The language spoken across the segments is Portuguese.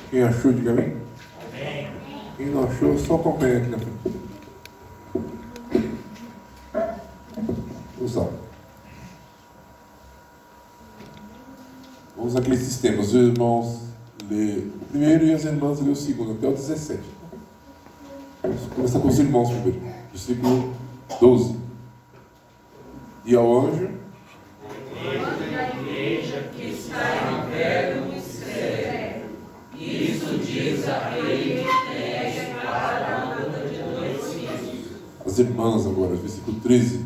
Quem achou, diga amém. Quem não achou, só acompanha aqui na frente. Vamos lá. Vamos àqueles temas. Os irmãos lê o primeiro e as irmãs lê o segundo, até o 17. Vamos começar com os irmãos primeiro. Versículo 12. E ao anjo: a igreja que está em Pérgamo escreve: isso diz aquele que tem a espada lâmpada de dois fios. As irmãs agora, versículo 13.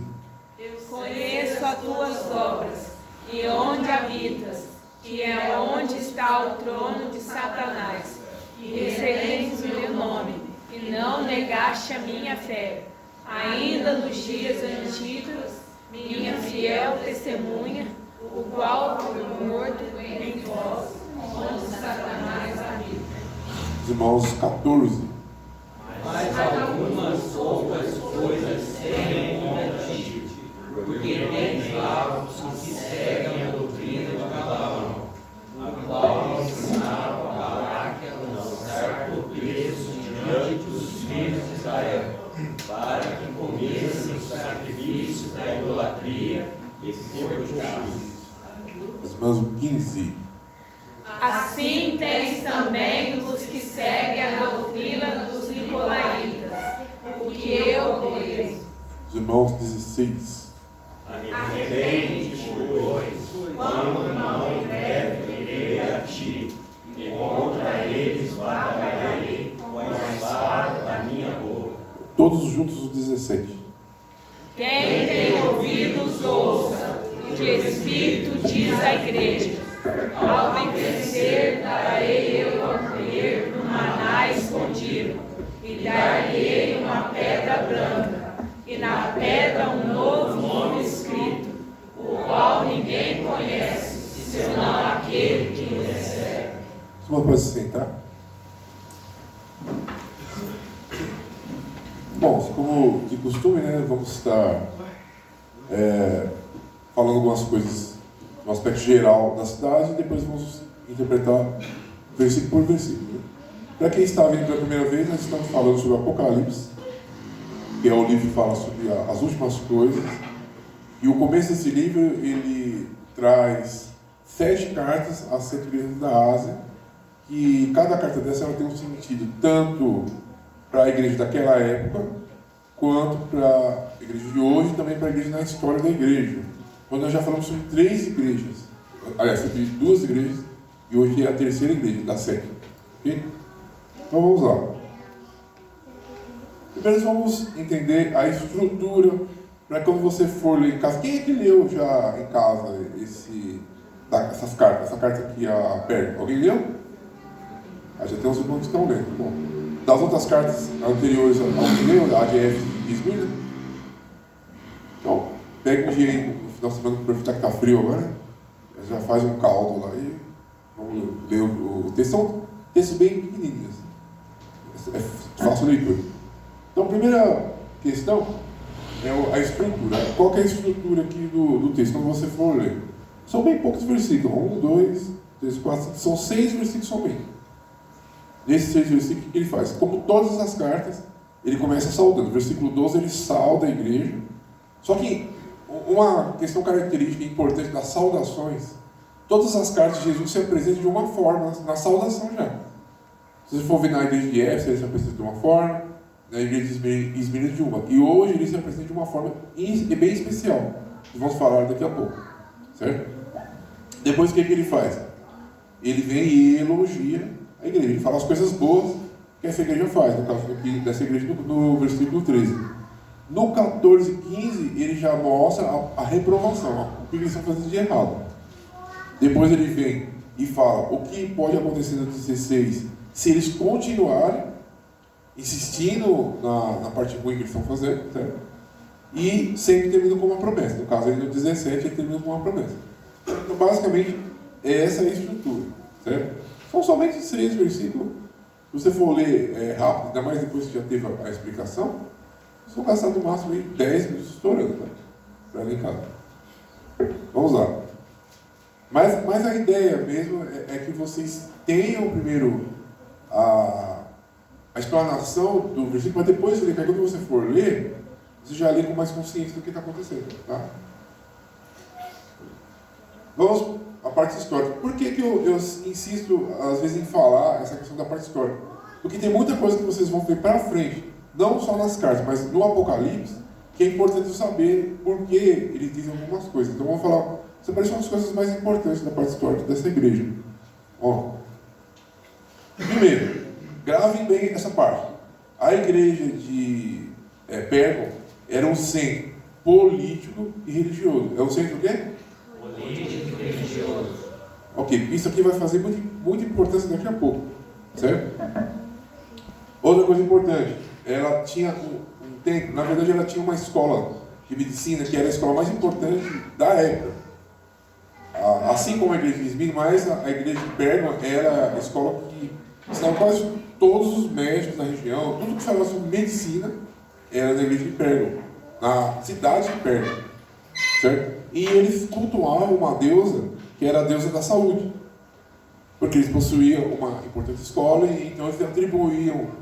Eu conheço as tuas obras e onde habitas, que é onde está o trono de Satanás, e referentes o meu nome, e não negaste a minha fé, ainda nos dias antigos, minha fiel testemunha, o qual foi morto em vós, onde Satanás habita. Os irmãos 14. Mas algumas outras coisas tenho contra ti, porque tens lá os que seguem a doutrina de Balaão, a qual ensinava a Balaque a lançar tropeços diante dos filhos de Israel, para que comessem os sacrifícios da idolatria e forjassem. As irmãs 15. Assim tens também os que seguem a doutrina dos nicolaítas, o que eu conheço. Os irmãos 16. Arrepende-te, pois, quando não em breve virei a ti, e contra eles batalharei com a espada da minha boca. Todos juntos os 17. Quem tem ouvidos, ouça, o que o Espírito diz à igreja. Ao envelhecer, darei eu a comer no maná escondido, e dar-lhe uma pedra branca, e na pedra um novo nome escrito, o qual ninguém conhece, senão aquele que o recebe. Você pode se sentar? Bom, como de costume, né, vamos estar falando algumas coisas no aspecto geral da cidade e depois vamos interpretar versículo por versículo. Né? Para quem está vindo pela primeira vez, nós estamos falando sobre o Apocalipse, que é o livro que fala sobre as últimas coisas. E o começo desse livro, ele traz 7 cartas às 7 igrejas da Ásia, e cada carta dessa ela tem um sentido tanto para a igreja daquela época, quanto para a igreja de hoje e também para a igreja na história da igreja. Quando nós já falamos sobre 3 igrejas, aliás, sobre 2 igrejas, e hoje é a terceira igreja, da 7. Ok? Então vamos lá. Primeiro vamos entender a estrutura, para quando você for ler em casa. Quem é que leu já em casa essas cartas? Essa carta aqui, a Pérgamo. Alguém leu? Já tem uns irmãos que estão lendo. Bom, das outras cartas anteriores, alguém leu? A de Éfeso e Esmirna? Então, pega um dia aí no final de semana para aproveitar que está frio agora, já faz um caldo lá e vamos ler o texto. São textos bem pequenininhos. É fácil leitura. Então, a primeira questão é a estrutura. Qual que é a estrutura aqui do texto, quando você for ler? São bem poucos versículos. 1, 2, 3, 4, 5. São 6 versículos somente. Nesses 6 versículos, o que ele faz? Como todas as cartas, ele começa saudando. No versículo 12, ele sauda a igreja. Só que uma questão característica importante das saudações, todas as cartas de Jesus se apresentam de uma forma, na saudação já. Se você for ver na igreja de Éfeso, ele se apresenta de uma forma, na igreja de Esmirna de uma. E hoje ele se apresenta de uma forma bem especial. Vamos falar daqui a pouco. Certo? Depois o que ele faz? Ele vem e elogia a igreja. Ele fala as coisas boas que essa igreja faz. No caso dessa igreja, no versículo 13. No 14 e 15, ele já mostra a reprovação, o que eles estão fazendo de errado. Depois ele vem e fala o que pode acontecer no 16 se eles continuarem insistindo na parte ruim que eles estão fazendo, certo? E sempre termina com uma promessa. No caso, ele no 17, ele termina com uma promessa. Então, basicamente, essa é a estrutura, certo? São somente 6 versículos. Se você for ler rápido, ainda mais depois que já teve a explicação, vocês vão gastar no máximo aí 10 minutos estourando, tá? Para ler em casa. Vamos lá. Mas a ideia mesmo é que vocês tenham primeiro a explanação do versículo, para depois ler, quando você for ler, você já lê com mais consciência do que está acontecendo. Tá? Vamos à parte histórica. Por que eu insisto, às vezes, em falar essa questão da parte histórica? Porque tem muita coisa que vocês vão ver para frente, não só nas cartas, mas no Apocalipse, que é importante saber por que eles dizem algumas coisas. Então vamos falar, são as coisas mais importantes da parte histórica dessa igreja. Ó, primeiro, gravem bem essa parte. A igreja de Pérgamo era um centro político e religioso. É um centro o quê? Político e religioso. Ok, isso aqui vai fazer muita importância daqui a pouco, certo? Outra coisa importante, ela tinha um templo, na verdade ela tinha uma escola de medicina que era a escola mais importante da época. Assim como a igreja de Esmirna, mas a igreja de Pérgamo era a escola que ensinava quase todos os médicos da região, tudo que falava sobre medicina era da igreja de Pérgamo, na cidade de Pérgamo, certo? E eles cultuavam uma deusa que era a deusa da saúde, porque eles possuíam uma importante escola e então eles atribuíam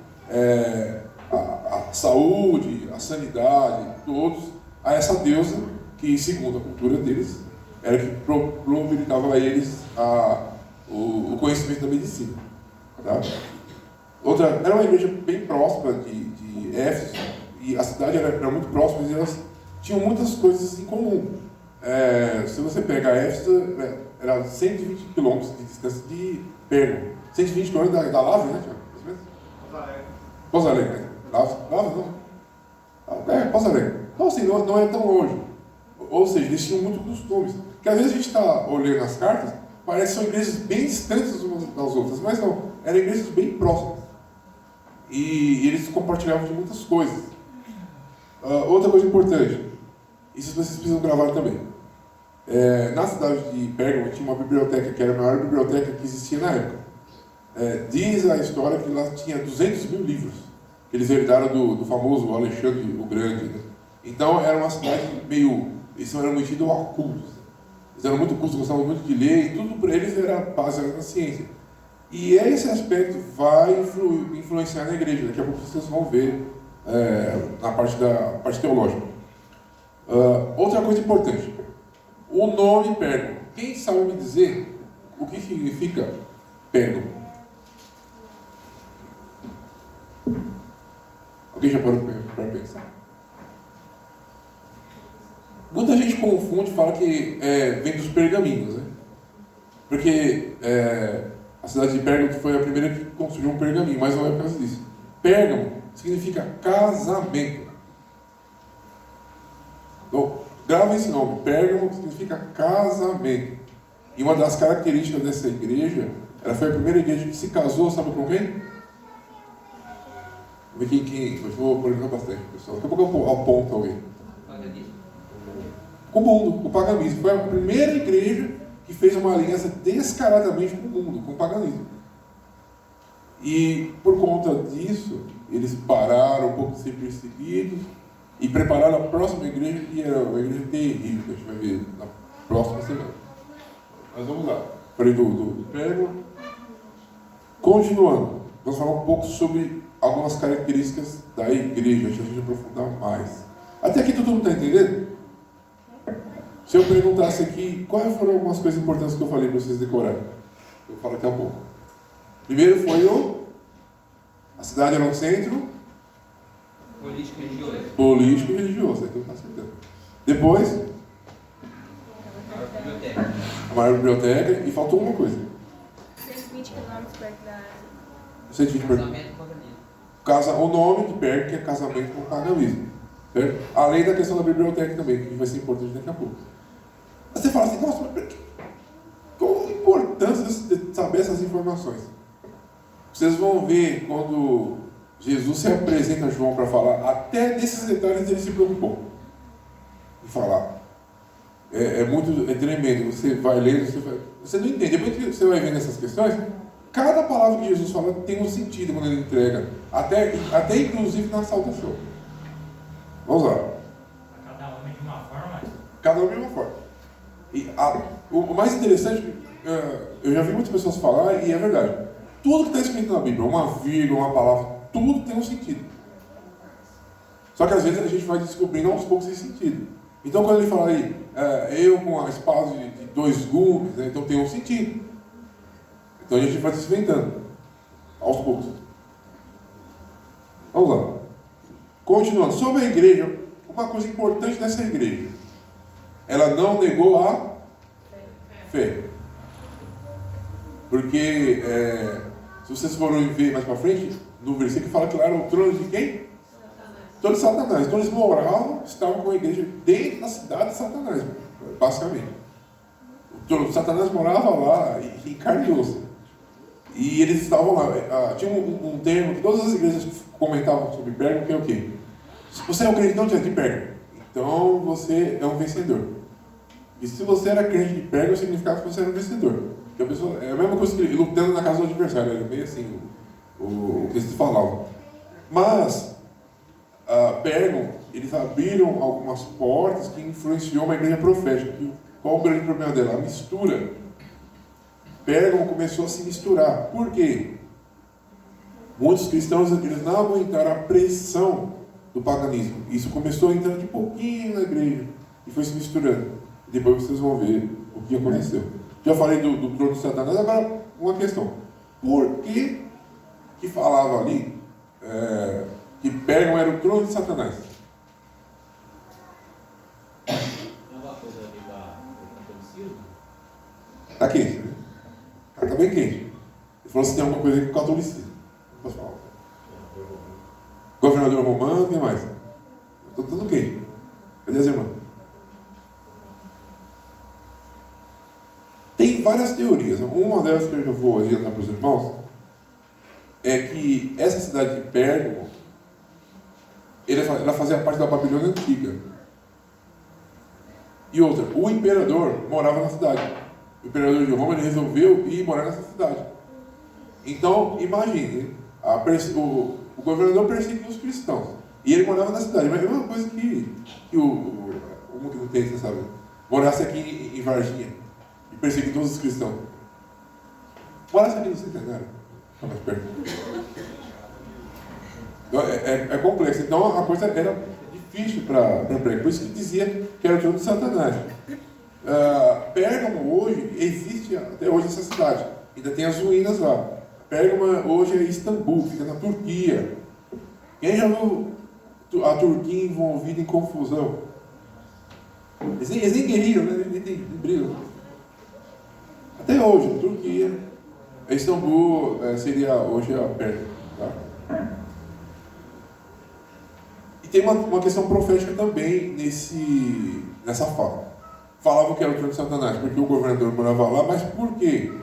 a saúde, a sanidade, todos a essa deusa que, segundo a cultura deles, era que providenciava a eles o conhecimento da medicina. Tá? Era uma igreja bem próxima de Éfeso, e a cidade era muito próxima, e elas tinham muitas coisas em comum. Se você pegar Éfeso, era 120 quilômetros de distância de Pérgamo. 120 quilômetros da Lávia, né, Tiago? Pouso Alegre, né? Lávia não. Pouso Alegre. Então, assim, não é tão longe. Ou seja, eles tinham muitos costumes. Porque às vezes a gente está olhando as cartas, parece que são igrejas bem distantes umas das outras, mas não, eram igrejas bem próximas. E eles compartilhavam de muitas coisas. Outra coisa importante, isso vocês precisam gravar também. Na cidade de Pérgamo tinha uma biblioteca, que era a maior biblioteca que existia na época. Diz a história que lá tinha 200 mil livros, que eles herdaram do famoso Alexandre o Grande. Né? Então era uma cidade eles eram metidos a cultos. Eles eram muito cultos, gostavam muito de ler, e tudo para eles era baseado na ciência. E esse aspecto vai influenciar na igreja, daqui a pouco vocês vão ver na parte teológica. Outra coisa importante, o nome Pérgamo. Quem sabe me dizer o que significa Pérgamo? Alguém já parou para pensar? Muita gente confunde e fala que vem dos pergaminhos, né? Porque a cidade de Pérgamo foi a primeira que construiu um pergaminho, mas não é por causa disso. Pérgamo significa casamento. Então, grava esse nome. Pérgamo significa casamento. E uma das características dessa igreja, ela foi a primeira igreja que se casou, sabe com quem? Vamos ver quem. Eu vou perguntar bastante, pessoal. Daqui a pouco eu aponto alguém. Com o mundo, com o paganismo. Foi a primeira igreja que fez uma aliança descaradamente com o mundo, com o paganismo. E por conta disso, eles pararam um pouco de ser perseguidos e prepararam a próxima igreja, que era uma igreja terrível, que a gente vai ver na próxima semana. Mas vamos lá. Falei do Pérgamo. Continuando, vamos falar um pouco sobre algumas características da igreja, antes de a gente aprofundar mais. Até aqui todo mundo está entendendo? Se eu perguntasse aqui, quais foram algumas coisas importantes que eu falei para vocês decorarem? Eu falo daqui a pouco. Primeiro foi a cidade era um centro político e religioso. Político e religioso, então está acertando. Depois, a maior biblioteca, e faltou uma coisa. 120 quilômetros perto da 120 Casamento com paganismo. O nome de Pérgamo, que é casamento com o paganismo. Certo? Além da questão da biblioteca também, que vai ser importante daqui a pouco. Você fala assim, nossa, mas qual a importância de saber essas informações? Vocês vão ver quando Jesus se apresenta a João para falar, até desses detalhes ele se preocupou em falar. É tremendo, você vai ler, você não entende. Depois que você vai vendo essas questões, cada palavra que Jesus fala tem um sentido quando ele entrega, até inclusive na saudação. Vamos lá. Cada homem de uma forma, mas... Cada um de uma forma. E O mais interessante, eu já vi muitas pessoas falar, e é verdade. Tudo que está escrito na Bíblia, uma vírgula, uma palavra, tudo tem um sentido. Só que às vezes a gente vai descobrindo aos poucos esse sentido. Então quando ele fala aí, eu com a espada de 2 gumes, né, então tem um sentido. Então a gente vai desvendando aos poucos. Vamos lá. Continuando. Sobre a igreja, uma coisa importante dessa igreja. Ela não negou a fé. Porque, se vocês forem ver mais para frente, no versículo fala que lá era o trono de quem? Trono de Satanás. Então eles moravam, estavam com a igreja dentro da cidade de Satanás, basicamente. O trono de Satanás morava lá em carne e osso. E eles estavam lá. Tinha um termo que todas as igrejas comentavam sobre Pérgamo, que é o quê? Se você é um crente não tinha de Pérgamo, então você é um vencedor. E se você era crente de Pérgamo, significava que você era um vencedor. Porque a pessoa, é a mesma coisa que lutando na casa do adversário, era meio assim o que eles falavam. Mas, Pérgamo, eles abriram algumas portas que influenciou uma igreja profética. Qual o grande problema dela? A mistura. Pérgamo começou a se misturar. Por quê? Muitos cristãos eles não aguentaram a pressão do paganismo. Isso começou entrando de pouquinho na igreja e foi se misturando. E depois vocês vão ver o que aconteceu. Já falei do trono de Satanás, agora uma questão. Por que falava ali que Pérgamo era o trono de Satanás? É uma coisa ali do catolicismo? Está quente, né? Está bem quente. Ele falou se tem alguma coisa aí com o catolicismo. Posso falar? Governador romano, o que mais? Estou tudo quente. Cadê as irmãs? Tem várias teorias. Uma delas que eu já vou adiantar para os irmãos é que essa cidade de Pérgamo ela fazia parte da Babilônia antiga. E outra, o imperador morava na cidade. O imperador de Roma ele resolveu ir morar nessa cidade. Então, imagine, o governador perseguiu os cristãos. E ele morava na cidade. Mas é uma coisa que o que não tem, você sabe? Morasse aqui em Varginha e perseguir todos os cristãos. Morasse aqui no Centenário. Está mais perto. Então, é complexo. Então a coisa era difícil para Pérgamo. Por isso que dizia que era o trono de Satanás. Pérgamo hoje, existe até hoje essa cidade. Ainda tem as ruínas lá. Pérgamo hoje é Istambul, fica na Turquia. Quem já viu a Turquia envolvida em confusão? Eles nem guerrilham, né? Nem brigam. Até hoje, a Turquia, Istambul seria hoje a Pérgamo. Tá? E tem uma questão profética também nessa fala. Falavam que era o trono de Satanás, porque o governador morava lá, mas por quê?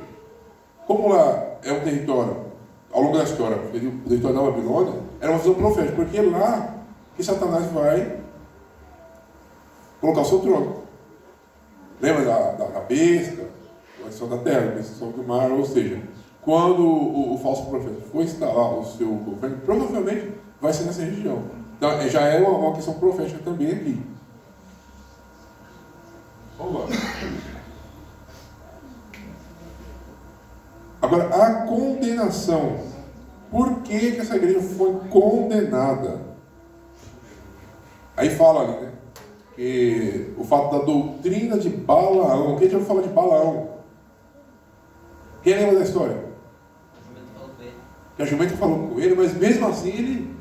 Como lá é um território, ao longo da história, o território da Babilônia, era uma visão profética, porque lá que Satanás vai colocar o seu trono. Lembra da besta, da destruição da terra, da destruição do mar, ou seja, quando o falso profeta for instalar o seu governo, provavelmente vai ser nessa região. Então já é uma questão profética também aqui. Vamos lá. Agora, a condenação. Por que essa igreja foi condenada? Aí fala ali, né? Que o fato da doutrina de Balaão. Quem já ouviu falar de Balaão? Quem lembra da história? Que a jumenta falou com ele, mas mesmo assim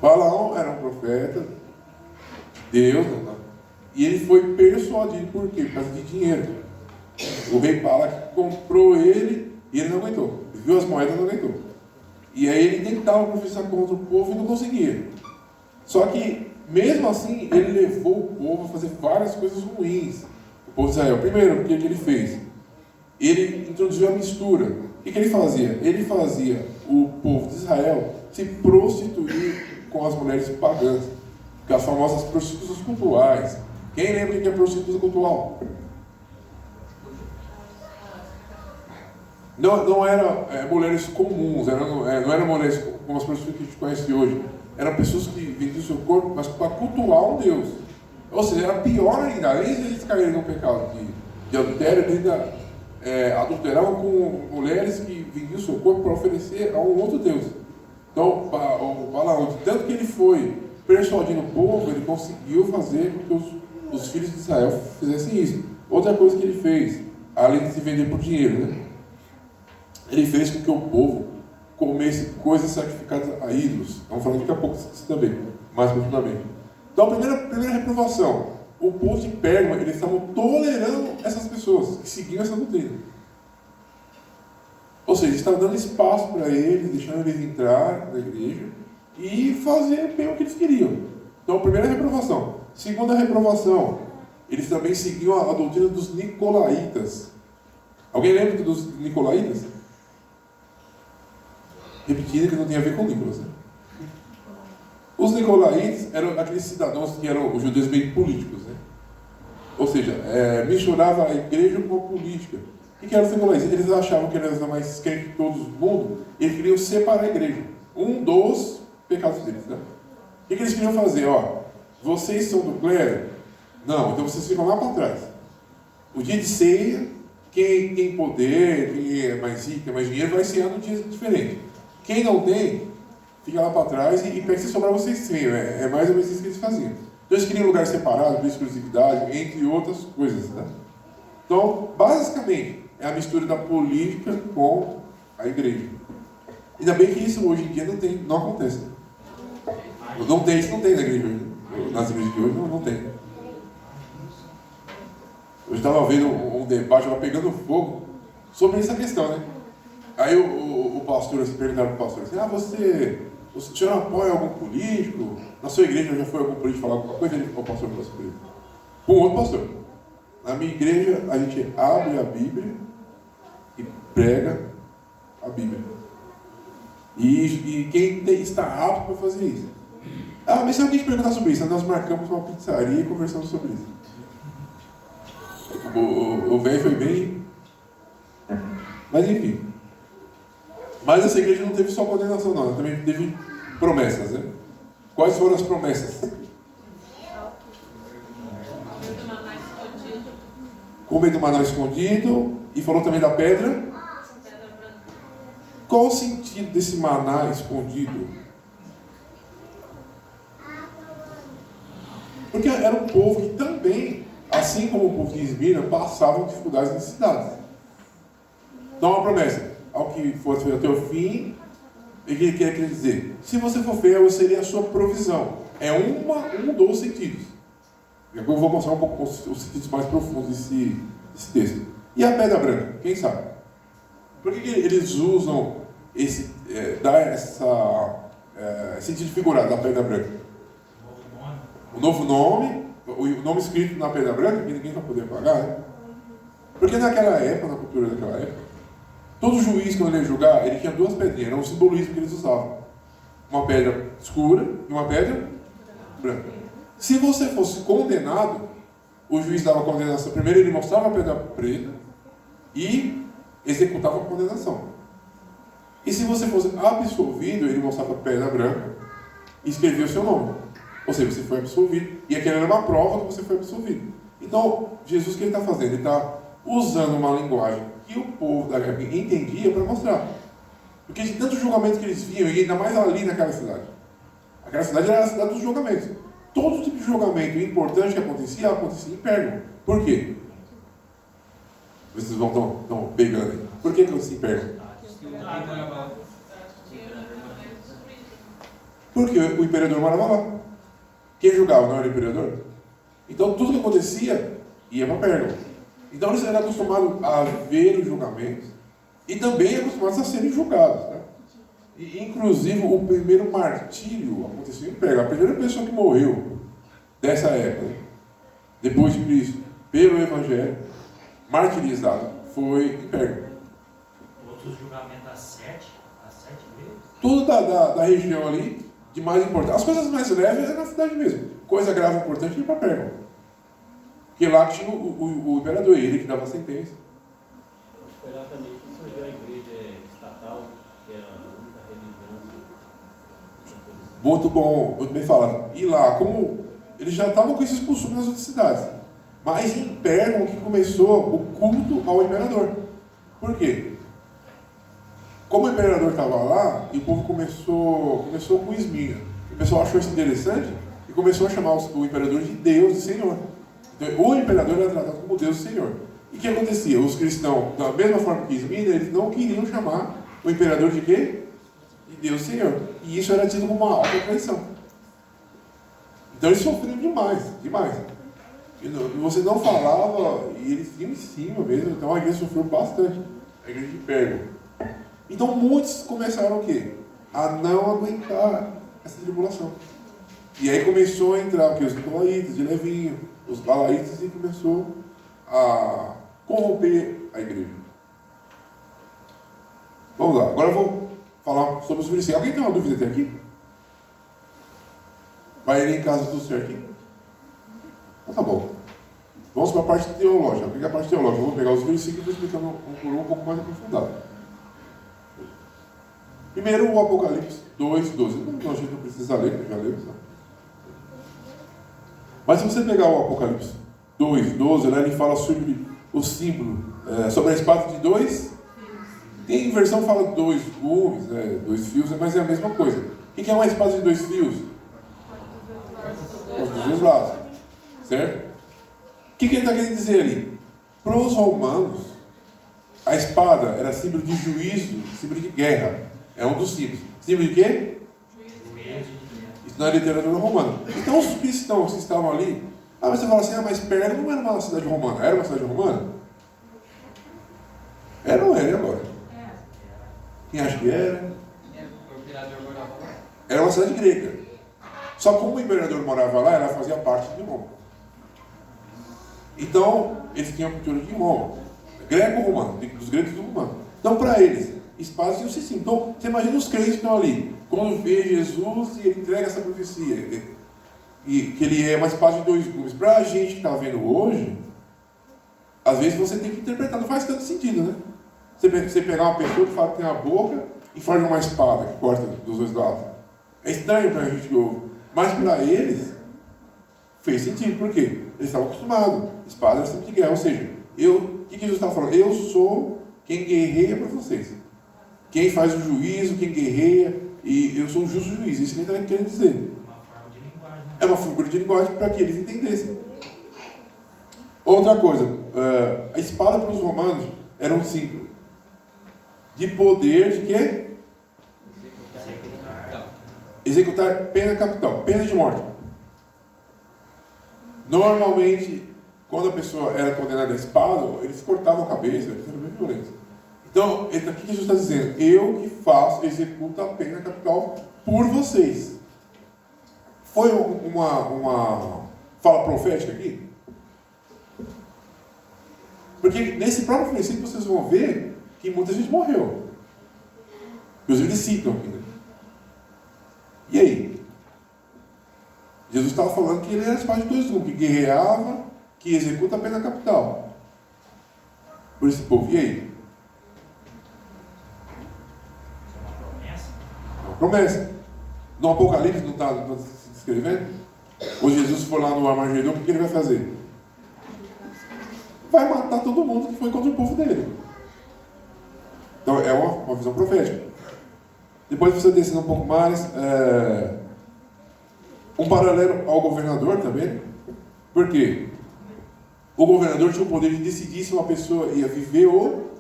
Balaão era um profeta de Deus, né? E ele foi persuadido, por quê? Por causa de dinheiro. O rei Balaque comprou ele e ele não aguentou. Ele viu as moedas e não aguentou. E aí ele tentava professar contra o povo e não conseguia. Só que, mesmo assim, ele levou o povo a fazer várias coisas ruins. O povo de Israel. Primeiro, o que ele fez? Ele introduziu a mistura. O que ele fazia? Ele fazia o povo de Israel se prostituir com as mulheres pagãs. Que as famosas prostitutas cultuais. Quem lembra o que é prostituta cultural? Não eram mulheres comuns, não eram mulheres como as pessoas que a gente conhece hoje. Eram pessoas que vendiam o seu corpo, mas para cultuar um Deus. Ou seja, era pior ainda. Além de eles caírem no pecado de adultério, ele ainda adulteravam com mulheres que vendiam seu corpo para oferecer a um outro Deus. Então, o Balaão, de tanto que ele foi persuadindo o povo, ele conseguiu fazer com que os filhos de Israel fizessem isso. Outra coisa que ele fez, além de se vender por dinheiro, né? Ele fez com que o povo comesse coisas sacrificadas a ídolos. Vamos falar daqui a pouco disso também, mais profundamente. Então, a primeira reprovação. O povo de Pérgamo, eles estavam tolerando essas pessoas que seguiam essa doutrina. Ou seja, estavam dando espaço para eles, deixando eles entrar na igreja e fazer bem o que eles queriam. Então, a primeira reprovação. Segunda reprovação, eles também seguiam a doutrina dos nicolaítas. Alguém lembra dos nicolaítas? Repetindo que não tem a ver com Nicolas, né? Os nicolaítas eram aqueles cidadãos que eram os judeus meio políticos, né? Ou seja, misturava a igreja com a política. O que eram os nicolaítas? Eles achavam que eles eram mais crentes que todos do mundo, e eles queriam separar a igreja. Um dos pecados deles, né? O que eles queriam fazer? Ó, vocês são do clero? Não, então vocês ficam lá para trás. O dia de ceia, quem tem poder, quem é mais rico, tem mais dinheiro, vai cear num dia diferente. Quem não tem, fica lá para trás e pega se sobrar vocês ceiam. É mais ou menos isso que eles faziam. Então eles queriam lugar separado, exclusividade, entre outras coisas, né? Então, basicamente, é a mistura da política com a igreja. Ainda bem que isso hoje em dia não acontece. Não tem, isso não tem na igreja hoje. Nas igrejas de hoje não tem. Eu estava vendo um debate, estava pegando fogo sobre essa questão, né? Aí o pastor, se perguntaram para o pastor assim, o senhor apoia algum político? Na sua igreja já foi algum político falar alguma coisa? O pastor falou sobre isso. Com outro pastor. Na minha igreja, a gente abre a Bíblia e prega a Bíblia. E quem está apto para fazer isso? Mas se alguém te perguntar sobre isso, nós marcamos uma pizzaria e conversamos sobre isso. O velho foi bem... Mas enfim. Mas essa igreja não teve só condenação, não. Ela também teve promessas, né? Quais foram as promessas? Comer do maná escondido. E falou também da pedra. Qual o sentido desse maná escondido? Porque era um povo que também, assim como o povo de Esmirna, passavam dificuldades e necessidades. Então, uma promessa. Ao que for até o fim, ele quer dizer, se você for fiel, eu serei a sua provisão. É um dos sentidos. Eu vou mostrar um pouco os sentidos mais profundos desse texto. E a pedra branca? Quem sabe? Por que eles usam esse sentido figurado da pedra branca? O novo nome, o nome escrito na pedra branca, que ninguém vai poder pagar, né? Porque naquela época, na cultura daquela época, todo juiz, quando ele ia julgar, ele tinha duas pedrinhas, era um simbolismo que eles usavam. Uma pedra escura e uma pedra branca. Se você fosse condenado, o juiz dava a condenação. Primeiro ele mostrava a pedra preta e executava a condenação. E se você fosse absolvido, ele mostrava a pedra branca e escrevia o seu nome. Ou seja, você foi absolvido. E aquela era uma prova que você foi absolvido. Então, Jesus, o que ele está fazendo? Ele está usando uma linguagem que o povo da época entendia para mostrar. Porque de tantos julgamentos que eles viam, e ainda mais ali naquela cidade. Aquela cidade era a cidade dos julgamentos. Todo tipo de julgamento importante que acontecia em Pérgamo. Por quê? Vocês estão pegando aí. Por que acontecia em Pérgamo? Porque o imperador morava lá. Quem julgava não era o imperador? Então tudo que acontecia ia para Pérgamo. Então eles eram acostumados a ver os julgamentos e também acostumados a serem julgados. Né? E, inclusive, o primeiro martírio aconteceu em Pérgamo. A primeira pessoa que morreu dessa época, depois de Cristo, pelo Evangelho, martirizado, foi em Pérgamo. Outros julgamentos às sete vezes? Tudo da região ali, de mais importante. As coisas mais leves é na cidade mesmo. Coisa grave e importante ia para Pérgamo. Porque lá tinha o imperador, ele que dava a sentença. Foi lá também que surgiu a igreja estatal, que era a única religião. Muito bom, muito bem falado. E lá, como eles já estavam com esses costumes nas outras cidades, Mas em Pérgamo que começou o culto ao imperador. Por quê? Como o imperador estava lá, e o povo começou com Esmirna. O pessoal achou isso interessante e começou a chamar o imperador de Deus e Senhor. Então, o imperador era tratado como Deus e Senhor. E o que acontecia? Os cristãos, da mesma forma que Esmirna, eles não queriam chamar o imperador de quê? De Deus e Senhor. E isso era tido como uma alta traição. Então eles sofriam demais, demais. E você não falava, e eles iam em cima mesmo, então a igreja sofreu bastante. A igreja de Pérgamo. Então muitos começaram o quê? A não aguentar essa tribulação. E aí começou a entrar o quê? Os nicolaítas, de Levinho, os balaitas, e começou a corromper a igreja. Vamos lá, agora eu vou falar sobre os versículos. Alguém tem uma dúvida até aqui? Vai ir em casa tudo certo aqui? Então tá bom. Vamos para a parte teológica. Vou pegar a parte teológica. Eu vou pegar os versículos e explicar um pouco mais aprofundado. Primeiro, o Apocalipse 2:12. A gente não precisa ler, já leu. Mas se você pegar o Apocalipse 2:12, ele fala sobre o símbolo, sobre a espada de dois. Tem versão que fala dois gumes, dois fios, mas é a mesma coisa. O que é uma espada de dois fios? Os dois lados. Certo? O que ele está querendo dizer ali? Para os romanos, a espada era símbolo de juízo, símbolo de guerra. É um dos símbolos. Símbolo de quê? Isso não é literatura romana. Então os cristãos que estavam ali, você fala assim, mas Pérgamo não era uma cidade romana. Era uma cidade romana? Era ou era agora? Quem acha que era? Era uma cidade grega. Só que como o imperador morava lá, ela fazia parte de Roma. Então, eles tinham a cultura de Roma. Greco-romano, dos gregos e do romano. Então, para eles, espadas iam ser assim. Então, você imagina os crentes que estão ali. Quando vê Jesus e ele entrega essa profecia. E que ele é uma espada de dois gumes. Para a gente que está vendo hoje, às vezes você tem que interpretar. Não faz tanto sentido, né? Você pegar uma pessoa que fala que tem a boca e fala de uma espada que corta dos dois lados. É estranho para a gente que ouve. Mas para eles, fez sentido. Por quê? Eles estavam acostumados. Espada era sempre de guerra. Ou seja, o que Jesus estava falando? Eu sou quem guerreia para vocês. Quem faz o juízo, quem guerreia. E eu sou o justo juiz. Isso que ele está querendo dizer. É uma figura de linguagem para que eles entendessem. Outra coisa. A espada para os romanos era um símbolo de poder de quê? Executar pena capital, pena de morte. Normalmente, quando a pessoa era condenada à espada, eles cortavam a cabeça, eles eram bem violentos. Então, o que Jesus está dizendo? Eu que faço, executo a pena capital por vocês. Foi uma fala profética aqui? Porque nesse próprio princípio vocês vão ver que muita gente morreu. Inclusive eles citam aqui, né? E aí? Jesus estava falando que ele era a espada de dois gumes, que guerreava, que executa a pena capital. Por esse povo. E aí? É uma promessa. No Apocalipse não está se descrevendo? Ou Jesus for lá no Armagedon, o que ele vai fazer? Vai matar todo mundo que foi contra o povo dele. Então é uma visão profética. Depois você descendo um pouco mais, um paralelo ao governador também. Por quê? O governador tinha o poder de decidir se uma pessoa ia viver ou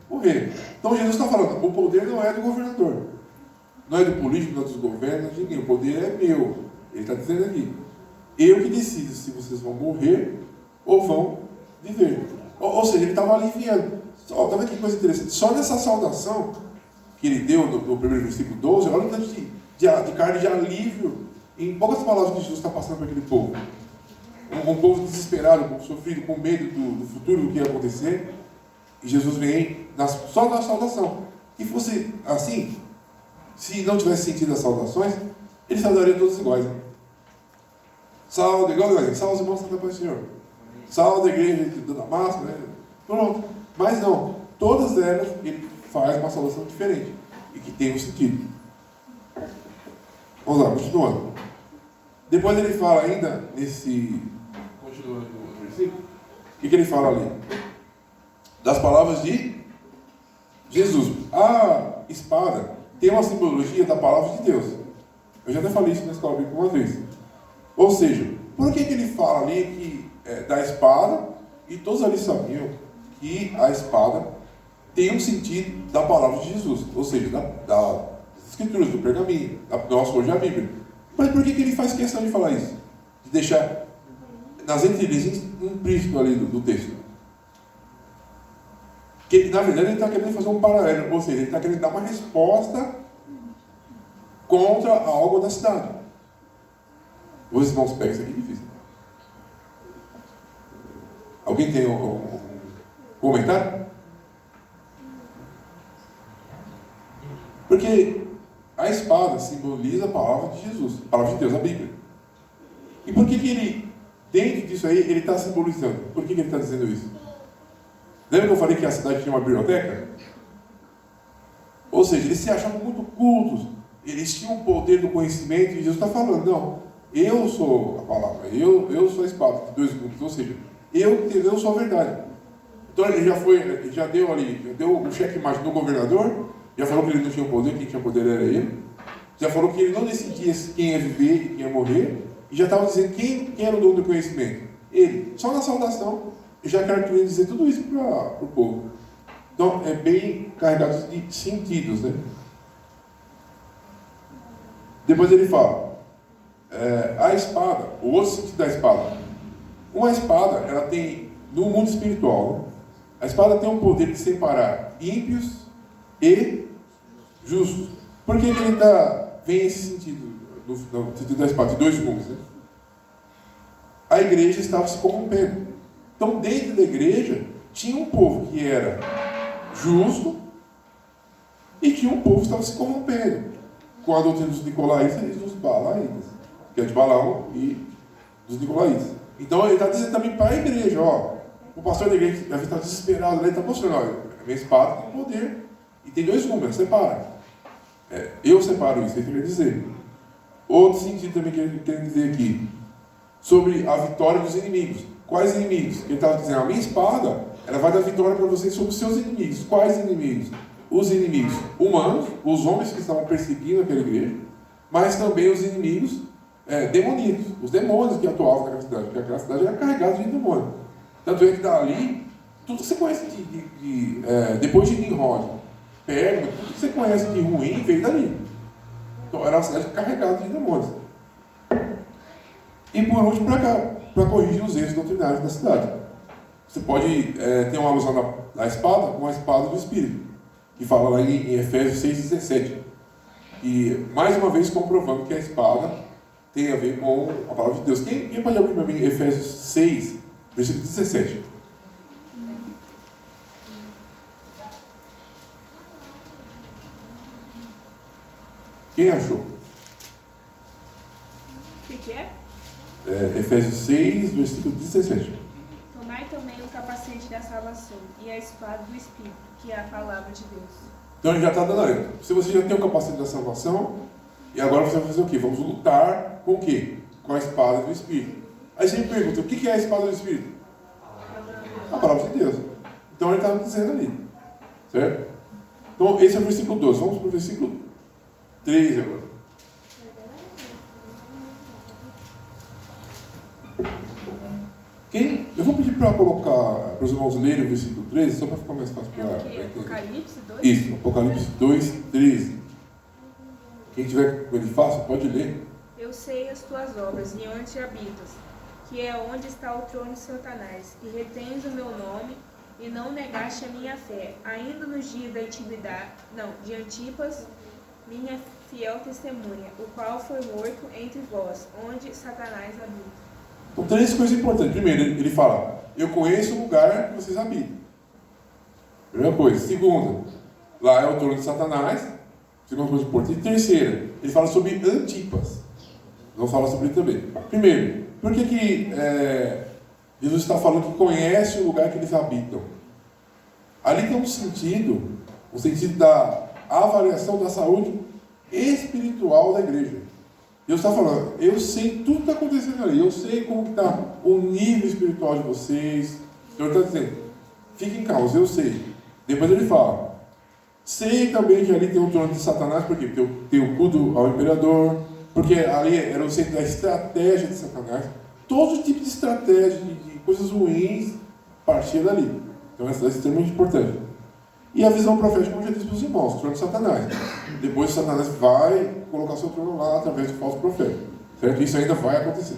morrer. Então Jesus está falando, o poder não é do governador. Não é do político, não é dos governos, de ninguém. O poder é meu. Ele está dizendo aqui. Eu que decido se vocês vão morrer ou vão viver. Ou seja, ele estava aliviando. Está vendo que coisa interessante? Só nessa saudação que ele deu no primeiro versículo 12, olha o tanto de carne de alívio. Em poucas palavras que Jesus está passando para aquele povo. Um povo desesperado, um povo sofrido, com medo do futuro, do que ia acontecer. E Jesus vem só na saudação. Se fosse assim, se não tivesse sentido as saudações, ele saudaria todos iguais. Né? Salve, igual os irmãos, Santa Paz do Senhor. Salve a igreja de Damasco, né? Pronto. Mas não, todas elas ele faz uma saudação diferente e que tem um sentido. Vamos lá, continuando. Depois ele fala ainda continuando no versículo, o que ele fala ali? Das palavras de Jesus. A espada tem uma simbologia da palavra de Deus. Eu já até falei isso na escola bíblica uma vez. Ou seja, por que ele fala ali que da espada, e todos ali sabiam que a espada tem um sentido da palavra de Jesus, ou seja, das escrituras, do pergaminho, da nossa hoje a Bíblia. Mas por que ele faz questão de falar isso? De deixar nas entrelinhas implícito ali do texto. Que, na verdade, ele está querendo fazer um paralelo, ou seja, ele está querendo dar uma resposta contra algo da cidade. Os irmãos pegam isso aqui, difícil. Alguém tem um comentário? Porque a espada simboliza a palavra de Jesus, a palavra de Deus, a Bíblia. E por que ele, dentro disso aí, ele está simbolizando? Por que ele está dizendo isso? Lembra que eu falei que a cidade tinha uma biblioteca? Ou seja, eles se achavam muito cultos, eles tinham o poder do conhecimento, e Jesus está falando, não, eu sou a palavra, eu sou a espada de dois grupos, ou seja, eu sou a verdade. Então ele já deu o checkmate no governador, já falou que ele não tinha poder, quem tinha poder era ele, já falou que ele não decidia quem ia viver e quem ia morrer, e já estava dizendo quem era o dono do conhecimento. Ele, só na saudação, já queria dizer tudo isso para o povo. Então, é bem carregado de sentidos, né? Depois ele fala, a espada, o outro sentido da espada. Uma espada, ela tem, no mundo espiritual, né? A espada tem o poder de separar ímpios e justos. Por que ele vem esse sentido, no sentido da espada, de dois gumes, né? A igreja estava se corrompendo. Então, dentro da igreja, tinha um povo que era justo e tinha um povo que estava se corrompendo com a doutrina dos nicolaítas e dos balaítas, que é de Balaão e dos nicolaítas. Então, ele está dizendo também para a igreja, ó, o pastor da igreja deve estar desesperado, ele está mostrando, ó, a minha espada tem poder e tem dois gumes, separa. Eu separo isso, ele quer dizer. Outro sentido também que ele quer dizer aqui, sobre a vitória dos inimigos. Quais inimigos? Ele estava dizendo, a minha espada, ela vai dar vitória para vocês sobre os seus inimigos. Quais inimigos? Os inimigos humanos, os homens que estavam perseguindo aquela igreja, mas também os inimigos demoníacos, os demônios que atuavam naquela cidade, porque aquela cidade era carregada de demônios. Tanto é que dali, tudo que você conhece depois de Nimrod, Pérgamo, tudo que você conhece de ruim veio dali. Então era uma cidade carregada de demônios. E por último, para corrigir os erros doutrinários da cidade. Você pode ter uma alusão da espada com a espada do Espírito, que fala lá em Efésios 6,17. E mais uma vez comprovando que a espada tem a ver com a palavra de Deus. Quem pode abrir para mim Efésios 6, versículo 17? Quem achou? O que é? Efésios 6, versículo 17. Tomai também o capacete da salvação e a espada do Espírito, que é a palavra de Deus. Então ele já está dando ali. Se você já tem o capacete da salvação, e agora você vai fazer o quê? Vamos lutar com o quê? Com a espada do Espírito. Aí você me pergunta, o que é a espada do Espírito? A palavra de Deus. Então ele está dizendo ali. Certo? Então esse é o versículo 12. Vamos para o versículo 13 agora. Eu vou pedir para colocar, para os irmãos lerem o versículo 13, só para ficar mais fácil para entender. Apocalipse 2? Isso, Apocalipse 2, 13. Quem tiver com ele fácil, pode ler. Eu sei as tuas obras e onde habitas, que é onde está o trono de Satanás, e retens o meu nome, e não negaste a minha fé, ainda nos dias da de Antipas, minha fiel testemunha, o qual foi morto entre vós, onde Satanás habita. Então, três coisas importantes. Primeiro, ele fala, eu conheço o lugar que vocês habitam. Primeira coisa. Segunda, lá é o trono de Satanás. Segunda coisa importante. E terceira, ele fala sobre Antipas. Vamos falar sobre ele também. Primeiro, por que Jesus está falando que conhece o lugar que eles habitam? Ali tem um sentido da avaliação da saúde espiritual da igreja. Deus está falando, eu sei tudo que está acontecendo ali, eu sei como está o nível espiritual de vocês. O Senhor está dizendo, fiquem calmos, eu sei. Depois ele fala, sei também que ali tem o trono de Satanás, por quê? Porque tem o culto ao imperador, porque ali era o centro da estratégia de Satanás. Todo tipo de estratégia, de coisas ruins, partia dali. Então essa é extremamente importante. E a visão profética, como eu já disse para os irmãos, o trono de Satanás. Depois Satanás vai colocar seu trono lá através do falso profeta. Certo? Isso ainda vai acontecer.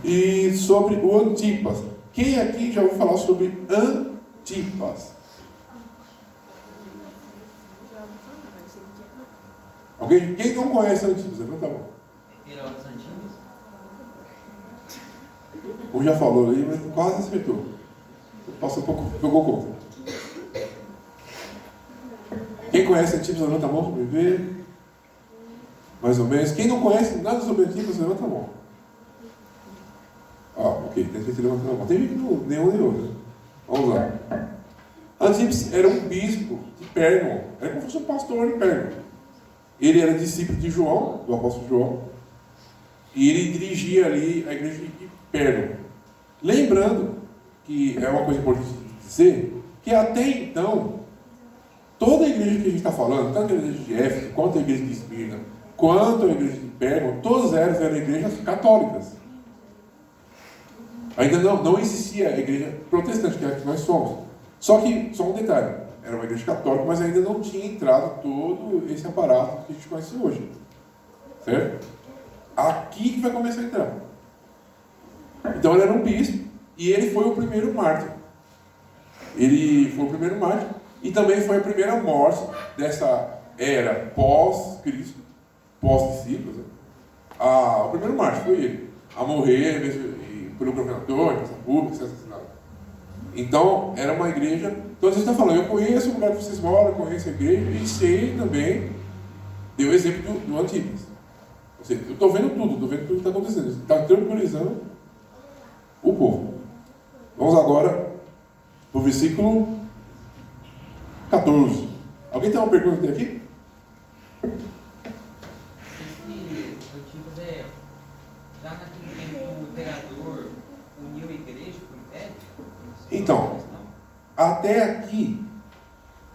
E sobre o Antipas. Quem aqui já ouviu falar sobre Antipas? Alguém? Quem não conhece Antipas? Levanta a mão. Herodes Antipas? Um já falou aí, mas quase acertou. Passou um pouco, pegou conta. Quem conhece Antipas, levanta a mão para me ver. Mais ou menos. Quem não conhece nada sobre Antipas, levanta a mão. Ok, tem gente levantando a mão. Tem gente que não, nenhum nem outro. Vamos lá. Antipas era um bispo de Pérgamo. Era como se fosse um pastor de Pérgamo. Ele era discípulo de João, do apóstolo João. E ele dirigia ali a igreja de Pérgamo. Lembrando que é uma coisa importante dizer, que até então, toda a igreja que a gente está falando, tanto a igreja de Éfeso, quanto a igreja de Esmirna, quanto a igreja de Pérgamo, todas elas eram igrejas católicas. Ainda não existia a igreja protestante, que é a que nós somos. Só que, só um detalhe, era uma igreja católica, mas ainda não tinha entrado todo esse aparato que a gente conhece hoje. Certo? Aqui que vai começar a entrar. Então ele era um bispo, e ele foi o primeiro mártir. Ele foi o primeiro mártir, e também foi a primeira morte dessa era pós-Cristo, pós-discípulos. O primeiro mártir foi ele, a morrer pelo governador, em praça pública, ser assassinado. Então, era uma igreja. Então, você está falando, eu conheço o lugar que vocês moram, conheço a igreja, e sei também, deu o exemplo do Antipas. Ou seja, eu estou vendo tudo que está acontecendo, está tranquilizando o povo. Vamos agora para o versículo 14. Alguém tem uma pergunta até aqui? Já naquele tempo o imperador uniu a igreja com o império? Então, até aqui,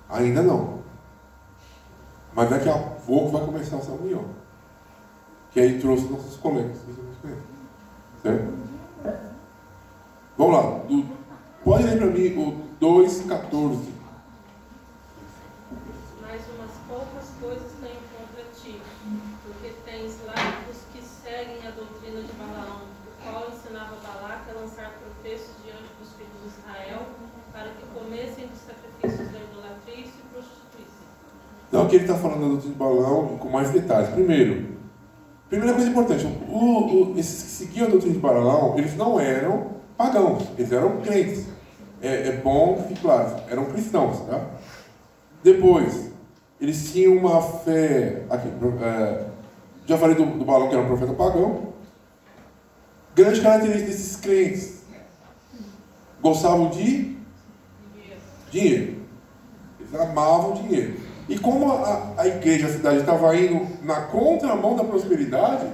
ainda não. Mas daqui a pouco vai começar essa união. Que aí trouxe nossos colegas. Certo? Vamos lá. Pode ler para mim o 2,14. Mas umas poucas coisas tenho contra ti, porque tens lá os que seguem a doutrina de Balaão, o qual ensinava Balaque a lançar tropeços diante dos filhos de Israel, para que comessem dos sacrifícios da idolatria e se prostituíssem. Então aqui ele está falando da doutrina de Balaão com mais detalhes. Primeira coisa importante, esses que seguiam a doutrina de Balaão, eles não eram pagãos, eles eram crentes. É bom que fique claro, eram cristãos, tá? Depois, eles tinham uma fé. Aqui, já falei do Balaão, que era um profeta pagão. Grande característica desses crentes: gostavam de dinheiro. Eles amavam dinheiro. E como a igreja, a cidade estava indo na contramão da prosperidade,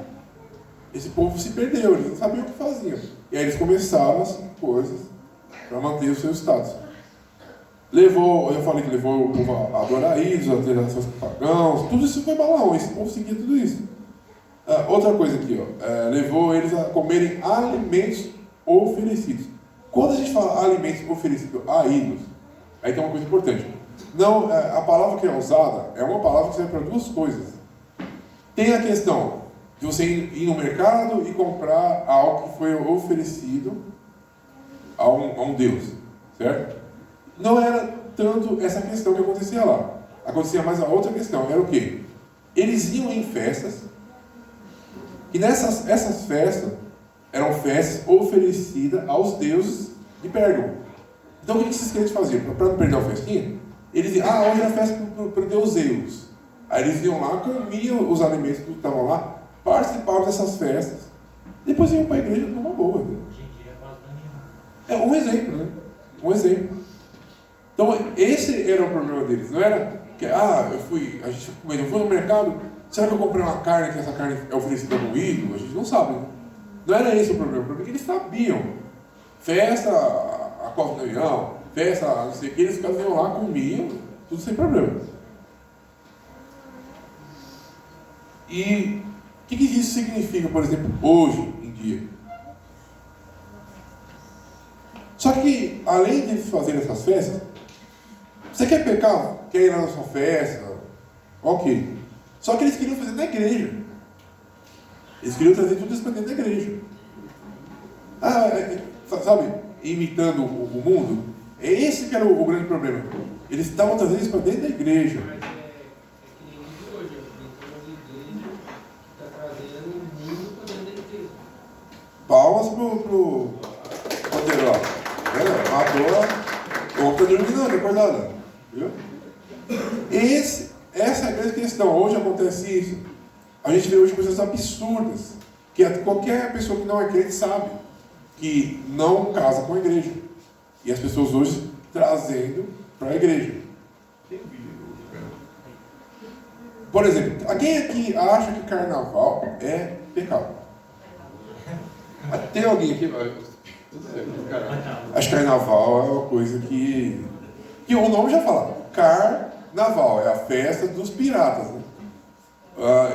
esse povo se perdeu, eles não sabiam o que faziam. E aí eles começaram assim, coisas para manter o seu status. Eu falei que levou o povo a adorar ídolos, a ter relações com pagãos, tudo isso foi Balaão, esse povo seguia tudo isso. Outra coisa aqui, levou eles a comerem alimentos oferecidos. Quando a gente fala alimentos oferecidos a ídolos, aí tem uma coisa importante. Não, a palavra que é usada é uma palavra que serve para duas coisas. Tem a questão de você ir no mercado e comprar algo que foi oferecido a um Deus, certo? Não era tanto essa questão que acontecia lá. Acontecia mais a outra questão, era o quê? Eles iam em festas, e essas festas eram festas oferecidas aos deuses de Pérgamo. Então o que esses crentes faziam? Para não perder a festinha, eles iam, hoje é a festa para o deus Zeus. Aí eles iam lá, comiam os alimentos que estavam lá, participavam dessas festas, depois iam para a igreja numa boa. Né? É um exemplo, né? Um exemplo. Então, esse era o problema deles. Não era que, eu fui no mercado, Será que eu comprei uma carne que essa carne é oferecida como ídolo? A gente não sabe, né? Não era esse o problema. O problema é que eles sabiam. Festa, a Copa do Avião, festa, não sei o que, eles iam lá, comiam, tudo sem problema. E o que isso significa, por exemplo, hoje em dia? Só que, além de eles fazerem essas festas, você quer pecar? Quer ir lá na sua festa? Ok. Só que eles queriam fazer na igreja. Eles queriam trazer tudo isso para dentro da igreja. Sabe, imitando o mundo. Esse que era o grande problema. Eles estavam trazendo isso para dentro da igreja. Mas que nem de hoje, tem uma igreja que está trazendo o mundo para dentro da igreja. Palmas pro Roteiro lá. Matou a outra dormindo, depois nada. Viu? Essa é a grande questão. Hoje acontece isso. A gente vê hoje coisas absurdas. Que qualquer pessoa que não é crente sabe que não casa com a igreja. E as pessoas hoje trazendo para a igreja. Por exemplo, quem aqui acha que carnaval é pecado? Tem alguém aqui? Acho que carnaval é uma coisa que o nome já fala. Carnaval é a festa dos piratas, né?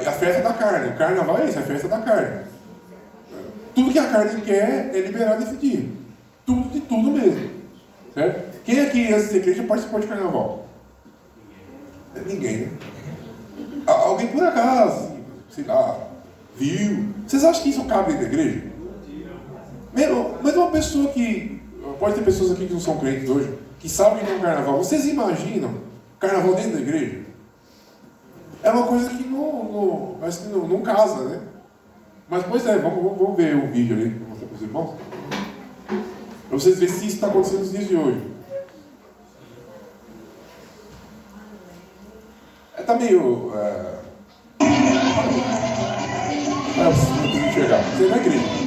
É a festa da carne. O carnaval é isso, é a festa da carne. Tudo que a carne quer é liberar nesse dia. Tudo de tudo mesmo. Certo? Quem aqui antes de ser crente participou de carnaval? Ninguém, né? Alguém por acaso, sei lá, viu? Vocês acham que isso cabe dentro da igreja? Mas uma pessoa que... Pode ter pessoas aqui que não são crentes hoje, que sabem que é um carnaval. Vocês imaginam carnaval dentro da igreja? É uma coisa que não casa, né? Mas, pois é, vamos ver o vídeo ali que eu vou mostrar para os irmãos. Para vocês verem se isso está acontecendo nos dias de hoje. Está meio... Vocês enxergar. Você é na igreja.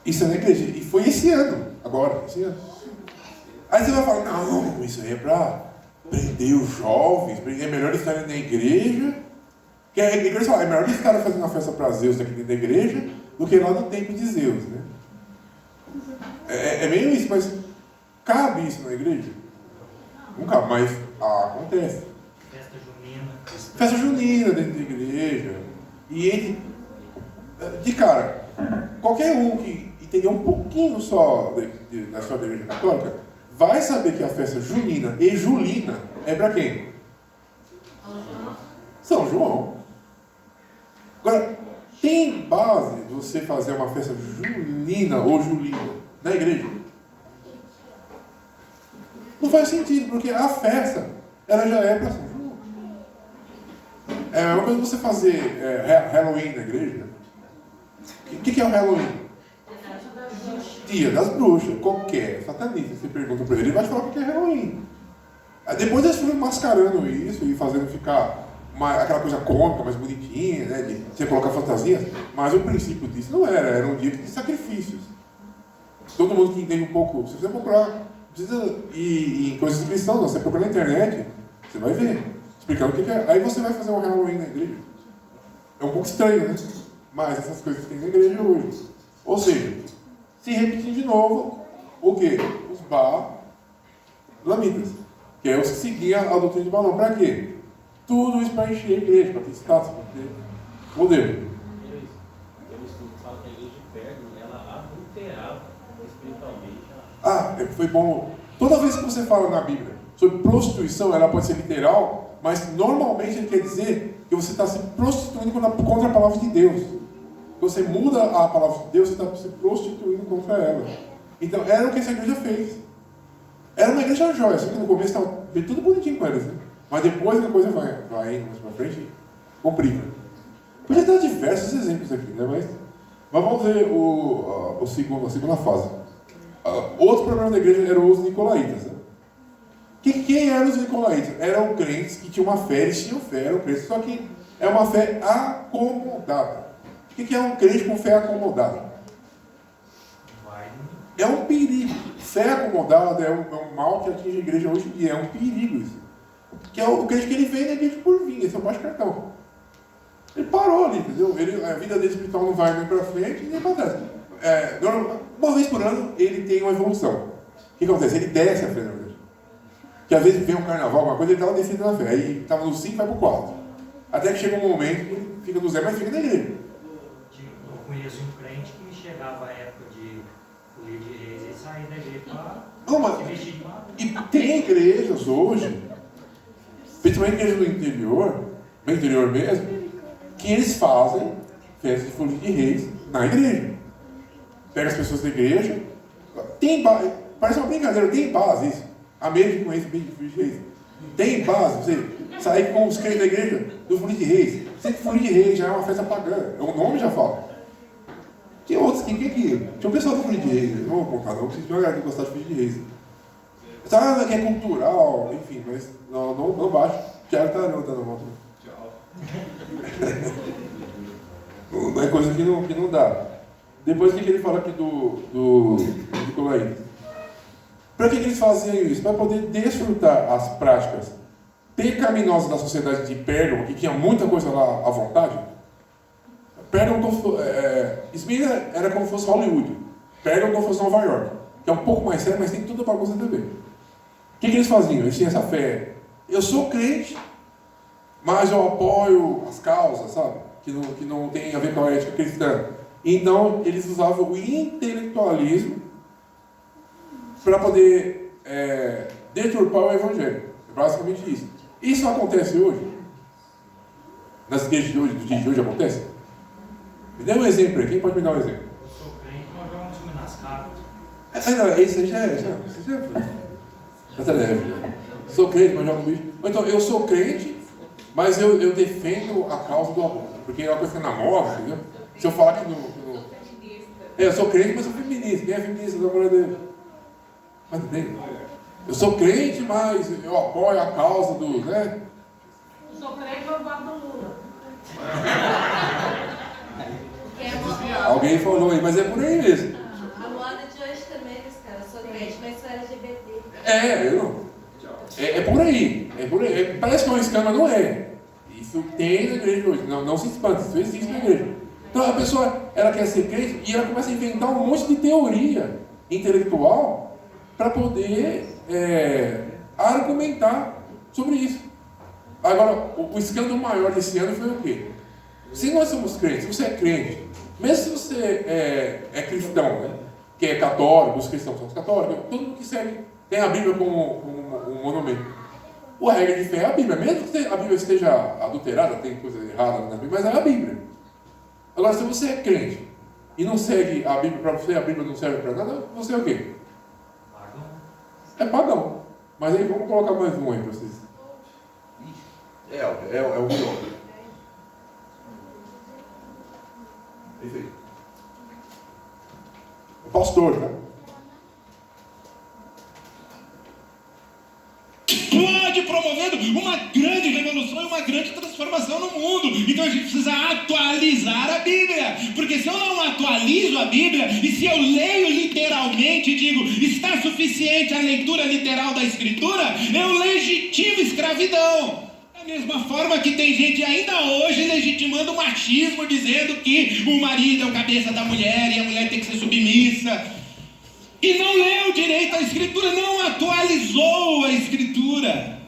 Isso é na igreja. E foi esse ano, agora, esse ano. Aí você vai falar, não, isso aí é para prender os jovens, é melhor eles estarem na igreja. Que a igreja fala, é melhor eles estarem fazendo uma festa para Zeus aqui dentro da igreja do que lá no templo de Zeus, né? É meio isso, mas cabe isso na igreja? Não cabe, mas acontece. Festa junina dentro da igreja. E de cara, qualquer um que entender um pouquinho só da história da igreja católica, vai saber que a festa junina e julina é para quem? São João. Agora, tem base de você fazer uma festa junina ou julina na igreja? Não faz sentido, porque a festa, ela já é para São João. É a mesma coisa você fazer Halloween na igreja. O que é o Halloween? Dia das bruxas. Qualquer satanista, você pergunta para ele, ele vai te falar o que é Halloween. Aí depois eles foram mascarando isso e fazendo ficar aquela coisa cômica, mais bonitinha, né? De você colocar fantasias. Mas o princípio disso não era um dia de sacrifícios. Todo mundo que entende um pouco, se você procurar, precisa ir em coisas cristãs, você procura na internet, você vai ver, explicando o que é. Aí você vai fazer um Halloween na igreja. É um pouco estranho, né? Mas essas coisas tem na igreja hoje. Ou seja, se repetir de novo, o quê? Os Balamitas, que é os que seguiam a doutrina de Balaão. Para quê? Tudo isso para encher a igreja, para ter status, para ter poder. Eles falam que a igreja perde, ela adulterava espiritualmente. Foi bom. Toda vez que você fala na Bíblia sobre prostituição, ela pode ser literal, mas normalmente ele quer dizer que você está se prostituindo contra a palavra de Deus. Você muda a palavra de Deus, você está se prostituindo contra ela. Então, era o que essa igreja fez. Era uma igreja jóia, só que no começo estava tudo bonitinho com eles, né? Mas depois a coisa vai indo mais para frente e complica. Podia dar diversos exemplos aqui, né? Mas vamos ver a segunda fase. Outro problema da igreja eram os nicolaítas. Né? Quem eram os nicolaítas? Eram crentes que tinham uma fé, eles tinham fé, eram crentes, só que é uma fé acomodada. O que é um crente com fé acomodada? É um perigo. Fé acomodada é um mal que atinge a igreja hoje em dia, é um perigo isso. Que é o crente que ele vem na igreja por vir, esse é o baixo cartão. Ele parou ali, entendeu? A vida dele espiritual não vai nem para frente e nem para trás. Uma vez por ano ele tem uma evolução. O que acontece? Ele desce a fé na igreja. Que às vezes vem um carnaval, alguma coisa, ele dá uma descida na fé. Aí estava no 5 e vai para o 4. Até que chega um momento que ele fica no 0, mas fica na igreja. Eu conheço um crente que chegava à época de folia de reis e saía da igreja para se vestir de maduro. E tem igrejas hoje, principalmente igrejas do interior, bem interior mesmo, que eles fazem festa de folia de reis na igreja. Pega as pessoas da igreja, parece uma brincadeira, tem base isso. A mesma com esse bem de folia de reis. Tem base, você sair com os crentes da igreja do folia de reis. Sempre folia de reis já é uma festa pagã, o nome já fala. Tinha outros que tinha um pessoal do folia de reis, não vou contar não, porque tinha uma galera que gostava de folia de reis. Sabe que é cultural, enfim, mas não baixo. Tiago tá dando a volta. Não é coisa que não dá. Depois o que ele fala aqui do Nicolaíta? Para que eles faziam isso? Para poder desfrutar as práticas pecaminosas da sociedade de Pérgamo, que tinha muita coisa lá à vontade. Pérgamo, Esmirna era como se fosse Hollywood. Pérgamo como se fosse Nova York, que é um pouco mais sério, mas tem tudo para você também. O que eles faziam? Eles tinham essa fé. Eu sou crente, mas eu apoio as causas, sabe? Que não tem a ver com a ética cristã. Então, eles usavam o intelectualismo para poder deturpar o evangelho. É basicamente isso. Isso acontece hoje? Nas igrejas de hoje, dos dias de hoje acontece? Me dê um exemplo aí. Quem pode me dar um exemplo? Eu sou crente, mas jogo um time nas cartas. Esse aí já tá leve. Sou crente, mas jogo um bicho. Então, eu sou crente, mas eu defendo a causa do aborto. Porque é uma coisa que na moda, entendeu? Se eu falar que eu sou crente, mas sou feminista. Quem é feminista? Da mulher dele. Mas bem, eu sou crente, mas eu apoio a causa do, né? Eu sou crente, mas eu voto no Lula. Alguém falou aí, mas é por aí mesmo. A moda de hoje também, cara. Eu sou crente, mas sou LGBT. É por aí. É por aí. Parece que é um escândalo, não é. Isso tem na igreja hoje. Não se espanta, isso existe na igreja. Então a pessoa, ela quer ser crente e ela começa a inventar um monte de teoria intelectual para poder argumentar sobre isso. Agora, o escândalo maior desse ano foi o quê? Se nós somos crentes, se você é crente, mesmo se você é cristão, né? Que é católico, os cristãos são católicos, todo mundo que segue tem a Bíblia como um monumento. A regra de fé é a Bíblia, mesmo que a Bíblia esteja adulterada, tem coisa errada na Bíblia, mas é a Bíblia. Agora, se você é crente e não segue a Bíblia, para você a Bíblia não serve para nada, você é o quê? Pagão. É pagão. Mas aí vamos colocar mais um aí para vocês. É o melhor. É isso aí. O pastor, né? Pode promovendo uma grande revolução e uma grande transformação no mundo. Então a gente precisa atualizar a Bíblia, porque se eu não atualizo a Bíblia e se eu leio literalmente e digo está suficiente a leitura literal da Escritura, eu legitimo escravidão. Da mesma forma que tem gente ainda hoje legitimando o machismo, dizendo que o marido é o cabeça da mulher e a mulher tem que ser submissa. E não leu direito a Escritura, não atualizou a Escritura.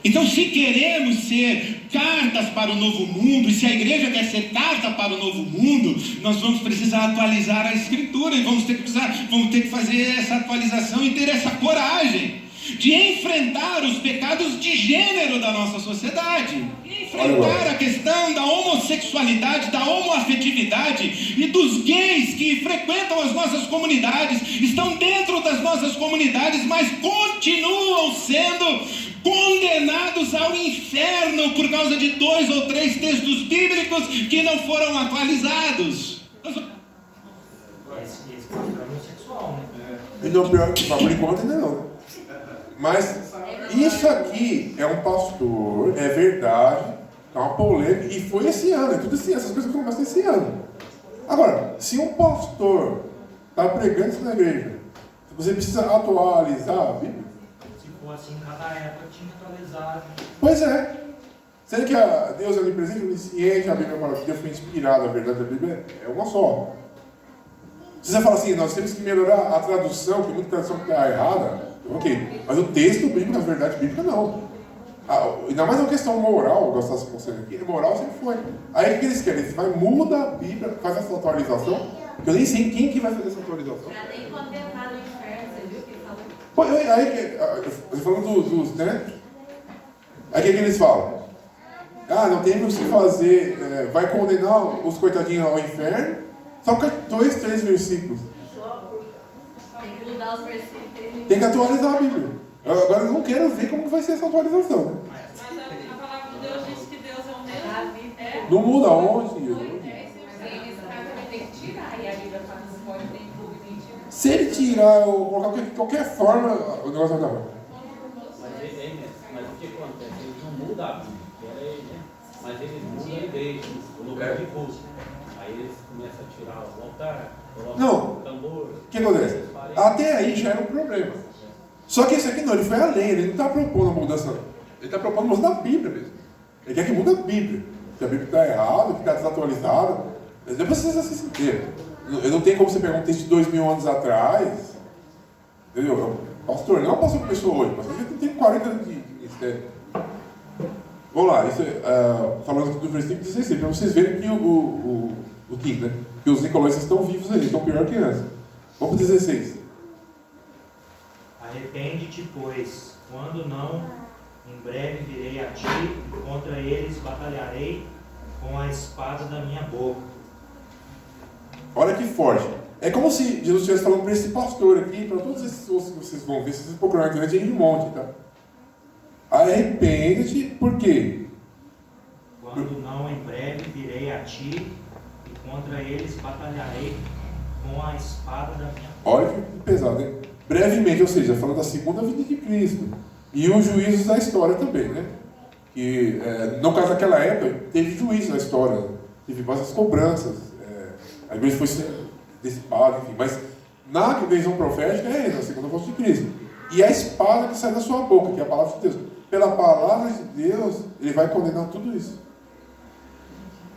Então, se queremos ser cartas para o novo mundo, e se a igreja quer ser carta para o novo mundo, nós vamos precisar atualizar a Escritura, e vamos ter que fazer essa atualização e ter essa coragem de enfrentar os pecados de gênero da nossa sociedade, enfrentar a questão da homossexualidade, da homoafetividade e dos gays que frequentam as nossas comunidades, estão dentro das nossas comunidades, mas continuam sendo condenados ao inferno por causa de 2 ou 3 textos bíblicos que não foram atualizados. Esse pastor é homossexual, né? Não, pior que por enquanto ainda não. Né? Mas isso aqui é um pastor, é verdade, é uma polêmica, e foi esse ano, é tudo assim, essas coisas começam esse ano. Agora, se um pastor está pregando isso na igreja, você precisa atualizar a Bíblia? Se for assim, cada época tinha que atualizar. Né? Pois é. Sendo que Deus é onipresente, onisciente, a Bíblia fala que Deus foi inspirado, a verdade da Bíblia é uma só. Se você fala assim, nós temos que melhorar a tradução, que muita tradução está errada, ok. Mas o texto bíblico, a verdade bíblica, não. Ainda mais uma questão moral, eu gostasse de conselho aqui, moral sempre foi. Aí o que eles querem? Eles vai, muda a Bíblia, faz essa atualização, eu nem sei quem que vai fazer essa atualização. Já nem condenar no inferno, você viu o que ele falou? Pô, aí falando dos, né? Aí o que eles falam? Não temos que fazer, vai condenar os coitadinhos ao inferno, só com 2, 3 versículos. Tem que mudar os versículos. Tem que atualizar a Bíblia. Agora eu não quero ver como vai ser essa atualização. Né? Mas a palavra de Deus diz que Deus é o mesmo. Não muda onde? Se ele tirar ou colocar de qualquer forma, o negócio vai dar ruim. Mas o que acontece? Eles não mudam a Bíblia, que era ele, né? Mas eles mudam a igreja, o lugar de culto. Aí eles começam a tirar o altar, colocam o tambor. O que acontece? Até aí já era um problema. Só que esse aqui não, ele foi além, ele não está propondo a mudança. Ele está propondo a mudança da Bíblia mesmo. Ele quer que mude a Bíblia. Que a Bíblia está errada, que está desatualizada. Depois vocês assistem inteiro. Eu não tenho como você pegar um texto de 2000 anos atrás. Entendeu? Pastor, não é um pastor que começou hoje, mas ele tem 40 anos de ministério. Vamos lá, isso falando aqui do versículo 16, para vocês verem que o 15, né? Que os nicolaítas estão vivos aí, estão pior que antes. Vamos para 16. Arrepende-te, pois, quando não, em breve virei a ti, e contra eles batalharei com a espada da minha boca. Olha que forte. É como se Jesus estivesse falando para esse pastor aqui, para todos esses outros que vocês vão ver, se vocês procurarem na internet, tem um monte, tá? Arrepende-te, por quê? Quando não, em breve virei a ti, e contra eles batalharei com a espada da minha boca. Olha que pesado, hein? Brevemente, ou seja, falando da segunda vinda de Cristo. E os juízos da história também, né? Que, no caso daquela época, teve juízo na história, teve várias cobranças, a igreja foi dissipada, enfim. Mas na visão profética é a segunda volta de Cristo. E a espada que sai da sua boca, que é a palavra de Deus. Pela palavra de Deus, ele vai condenar tudo isso.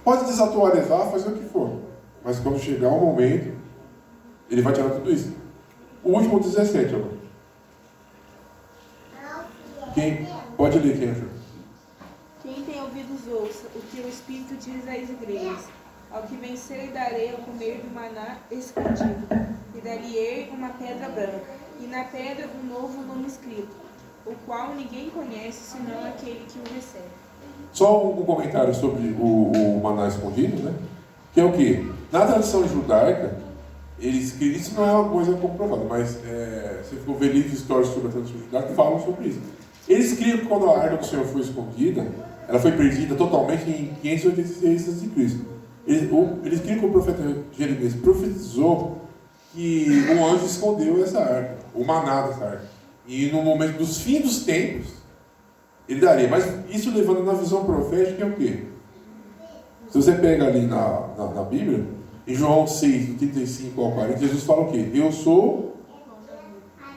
Pode desatualizar, fazer o que for. Mas quando chegar o momento, ele vai tirar tudo isso. O último 17 agora. Quem? Pode ler, quem achou? Quem tem ouvidos ouça o que o Espírito diz às igrejas. Ao que vencer darei ao comer do maná escondido, e dali-ei uma pedra branca, e na pedra um novo nome escrito, o qual ninguém conhece senão aquele que o recebe. Só um comentário sobre o maná escondido, né? Que é o quê? Na tradição judaica, isso não é uma coisa comprovada, mas se for ver livros históricos sobre a tradição judaica, falam sobre isso. Eles criam que quando a arca do Senhor foi escondida, ela foi perdida totalmente em 586 a.C. Eles criam que o profeta Jeremias profetizou que um anjo escondeu essa arca, o maná dessa arca. E no momento dos fins dos tempos, ele daria. Mas isso levando na visão profética é o quê? Se você pega ali na Bíblia, em João 6, do 35 ao 40, Jesus fala o quê? Eu sou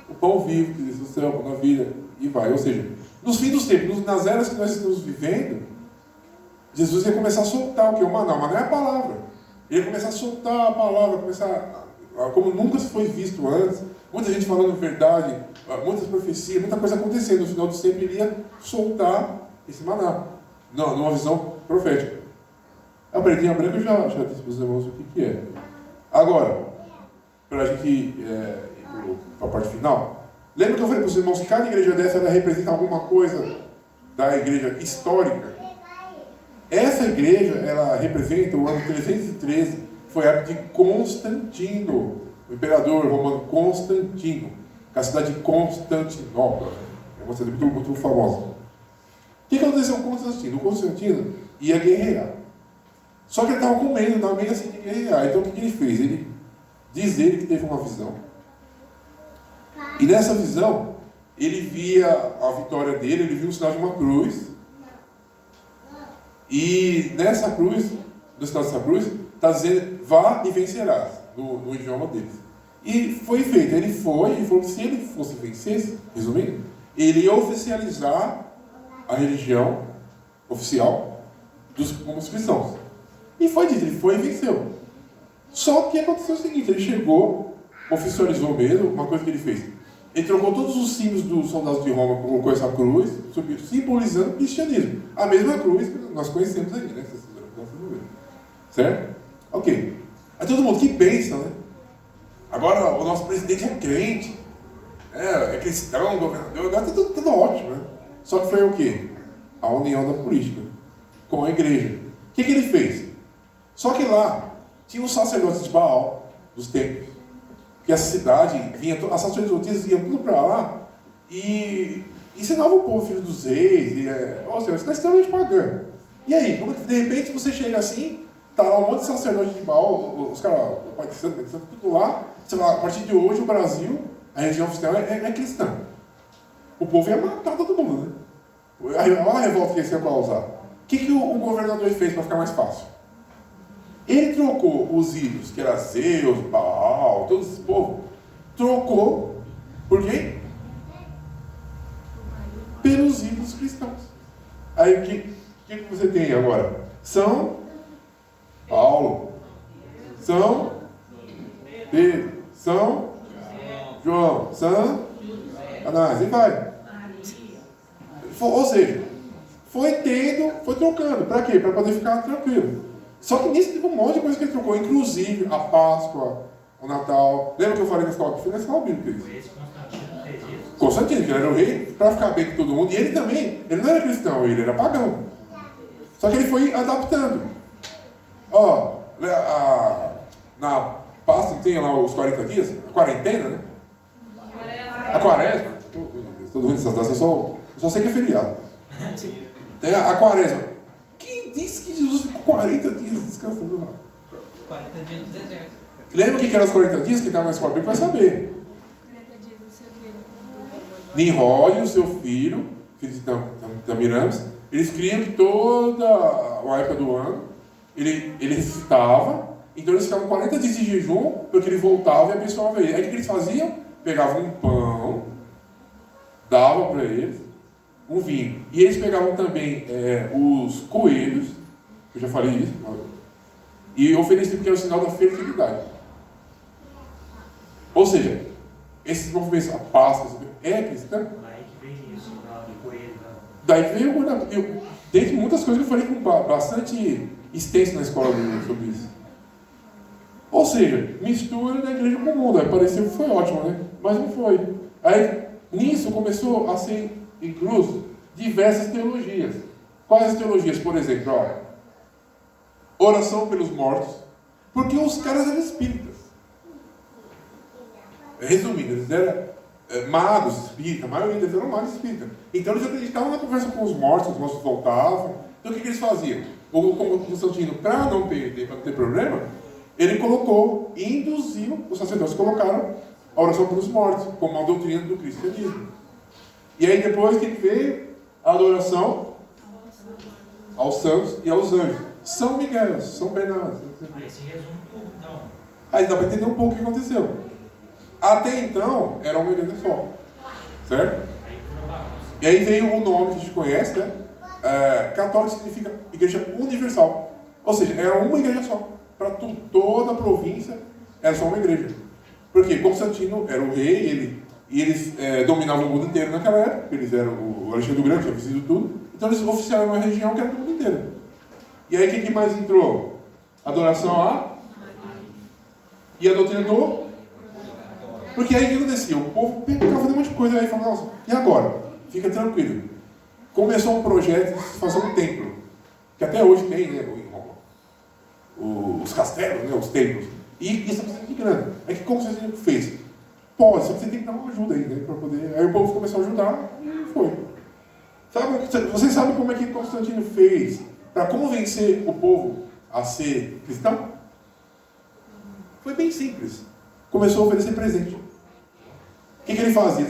o pão vivo que desce do céu, na vida, e vai. Ou seja, nos fins dos tempos, nas eras que nós estamos vivendo, Jesus ia começar a soltar o quê? O maná. O maná é a palavra. Ele ia começar a soltar a palavra, como nunca se foi visto antes. Muita gente falando verdade, muitas profecias, muita coisa acontecendo. No final do tempo, ele ia soltar esse maná. Não, numa visão profética. A pretinha branca eu já disse para os irmãos o que é. Agora, para a gente ir para a parte final, lembra que eu falei para os irmãos que cada igreja dessa ela representa alguma coisa da igreja histórica? Essa igreja, ela representa o ano 313, foi a época de Constantino, o imperador romano Constantino, a cidade de Constantinopla. É uma cidade muito famosa. O que aconteceu com Constantino? O Constantino ia guerrear. Só que ele estava com medo, assim de guerrear. Então o que ele fez? Diz ele que teve uma visão. E nessa visão, ele via a vitória dele, ele viu o sinal de uma cruz. E nessa cruz, no sinal dessa cruz, está dizendo, vá e vencerás, no idioma deles. E foi feito, ele foi e falou que se ele fosse vencer, resumindo, ele ia oficializar a religião oficial como os cristãos. E foi dito, ele foi e venceu. Só que aconteceu o seguinte, ele chegou, oficializou mesmo, uma coisa que ele fez. Ele trocou todos os símbolos dos soldados de Roma, colocou essa cruz, simbolizando o cristianismo. A mesma cruz que nós conhecemos aqui, né? Certo? Ok. Aí todo mundo, que bênção, né? Agora o nosso presidente é crente, é cristão, governador, agora está tudo ótimo, né? Só que foi o quê? A união da política com a igreja. O que ele fez? Só que lá tinha os sacerdotes de Baal, dos templos, que essa cidade vinha, as sacerdotisas iam tudo para lá e ensinavam o povo, filho dos reis, ou seja, isso está extremamente pagano. E aí, como que de repente você chega assim, tá lá um monte de sacerdote de Baal, os caras, o Pai de Santo, tudo lá, você fala, a partir de hoje o Brasil, a religião oficial é cristã. O povo ia matar todo mundo, né? Olha a revolta que eles iam causar. O que o governador fez para ficar mais fácil? Ele trocou os ídolos, que era Zeus, Baal, todo esse povo, trocou por quem? Pelos ídolos cristãos. Aí o que você tem agora? São Paulo, São Pedro, São João, São Anás, e vai. Ou seja, foi trocando. Para quê? Para poder ficar tranquilo. Só que nisso teve um monte de coisa que ele trocou, inclusive a Páscoa, o Natal. Lembra que eu falei na escola? Foi na escola bíblica isso. Constantino, que ele era o rei, para ficar bem com todo mundo. E ele também, ele não era cristão, ele era pagão. Só que ele foi adaptando. Ó, na Páscoa tem lá os 40 dias, a quarentena, né? A quaresma. Todo mundo dessas datas, eu só sei que é feriado. Tem a quaresma. Quem disse que Jesus ficou 40 dias descansando lá? 40 dias no deserto. Lembra o que eram os 40 dias? Quem estava na escola bíblica vai saber. Nimrod e o seu filho de Tamiramis, eles criam que toda a época do ano ele ressuscitava, então eles ficavam 40 dias de jejum, porque ele voltava e abençoava ele. Aí o que eles faziam? Pegavam um pão, davam para eles, um vinho. E eles pegavam também os coelhos, eu já falei isso, e ofereciam porque era o sinal da fertilidade. Ou seja, esses movimentos, a Páscoa, é cristã? Daí que vem isso, do coelho. Daí que veio, dentre muitas coisas que eu falei com bastante extenso na escola sobre isso. Ou seja, mistura da igreja com o mundo. Aí pareceu que foi ótimo, né? Mas não foi. Aí, nisso começou a ser incluso diversas teologias. Quais as teologias? Por exemplo, oração pelos mortos, porque os caras eram espíritas. Resumindo, eles eram magos espíritas, a maioria deles eram magos espíritas. Então eles acreditavam na conversa com os mortos voltavam. Então o que eles faziam? O Constantino, para não perder, para não ter problema, ele colocou, induziu, os sacerdotes colocaram a oração pelos mortos, como uma doutrina do cristianismo. E aí depois que veio a adoração aos santos e aos anjos. São Miguel, São Bernardo. Aí se resume tudo, então. Aí dá para entender um pouco o que aconteceu. Até então, era uma igreja só. Certo? E aí veio o nome que a gente conhece, né? Católico significa igreja universal. Ou seja, era uma igreja só. Para toda a província, era só uma igreja. Porque Constantino era o rei, eles dominavam o mundo inteiro naquela época. Eles eram o Alexandre o Grande, tinha vencido tudo. Então eles oficiaram uma região que era do mundo inteiro. E aí o que mais entrou? Adoração e a doutrina do... Porque aí o que acontecia? O povo ficava fazendo um monte de coisa aí, falava, nossa, e agora? Fica tranquilo. Começou um projeto de fazer um templo, que até hoje tem, né, em Roma. Os castelos, né, os templos. E isso precisa de grana. Aí como você fez? Pô, você tem que dar uma ajuda aí, né, para poder... Aí o povo começou a ajudar e foi. Vocês sabem como é que Constantino fez para convencer o povo a ser cristão? Foi bem simples. Começou a oferecer presente. O que ele fazia?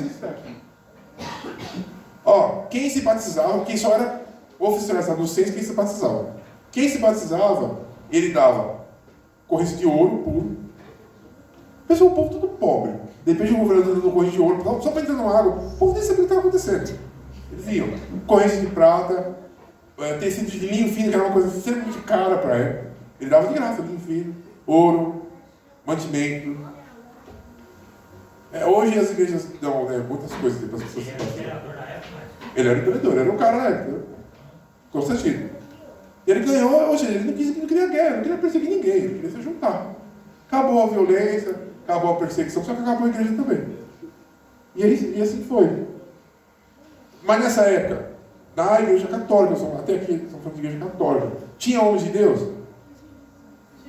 Ó, quem se batizava, quem só era oficializado no censo, quem se batizava. Quem se batizava, ele dava corrente de ouro puro. Pessoal, o povo todo pobre. Depende do governador dando corrente de ouro, só para entrar na água. O povo nem sabia o que estava acontecendo. Eles iam. Corrente de prata, tecido de linho fino, que era uma coisa extremamente cara para ele. Ele dava de graça, linho fino, ouro, mantimento. Hoje as igrejas dão muitas coisas para as pessoas. Ele era imperador, era um cara na época. Constantino. Ele ganhou, ou seja, ele não queria guerra, não queria perseguir ninguém, ele queria se juntar. Acabou a violência, acabou a perseguição, só que acabou a igreja também. E assim foi. Mas nessa época, na igreja católica, até aqui estamos falando de igreja católica, tinha homens de Deus?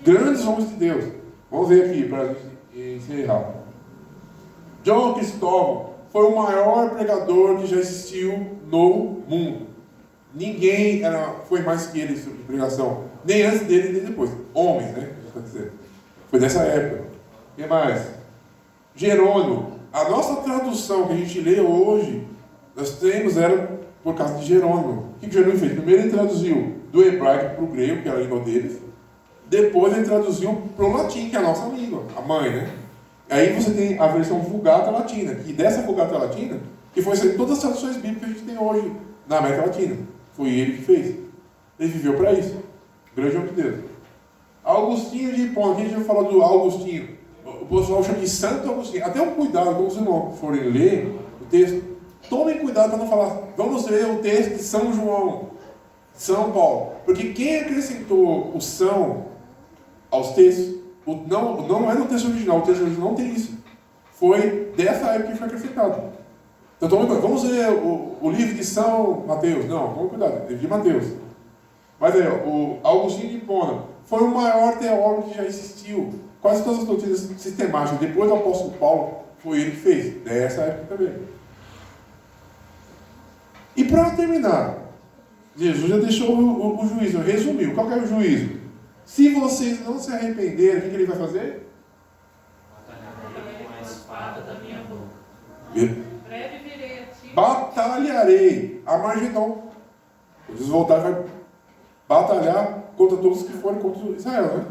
Grandes homens de Deus. Vamos ver aqui para a gente encerrar. João Cristóvão foi o maior pregador que já existiu no mundo. Ninguém foi mais que ele em pregação. Nem antes dele, nem depois. Homens, né? Foi dessa época. O que mais? Jerônimo. A nossa tradução que a gente lê hoje, nós temos ela por causa de Jerônimo. O que Jerônimo fez? Primeiro ele traduziu do hebraico para o grego, que era a língua deles. Depois ele traduziu para o latim, que é a nossa língua, a mãe, né? Aí você tem a versão Vulgata Latina, e dessa Vulgata Latina, que foi saindo todas as traduções bíblicas que a gente tem hoje na América Latina. Foi ele que fez. Ele viveu para isso. Grande homem de Deus. Augustinho de Hipona, quem já falou do Augustinho? O pessoal chama de Santo Agostinho. Até um cuidado, quando os irmãos forem ler o texto, tomem cuidado para não falar, vamos ler o texto de São João, São Paulo. Porque quem acrescentou o São aos textos, não é no texto original, o texto original não tem isso. Foi dessa época que foi acrescentado. Então tome cuidado, vamos ler o livro de São Mateus. Não, tome cuidado, livro de Mateus. Mas aí, o Augustinho de Hipona foi o maior teólogo que já existiu. Quase todas as doutrinas sistemáticas, depois do apóstolo Paulo, foi ele que fez, dessa época também. E para terminar, Jesus já deixou o juízo, resumiu. Qual que é o juízo? Se vocês não se arrependerem, o que ele vai fazer? Batalharei com a espada da minha boca. Breve virei a ti. Batalharei. Armagedon. Jesus voltar e vai batalhar contra todos os que forem contra Israel, né?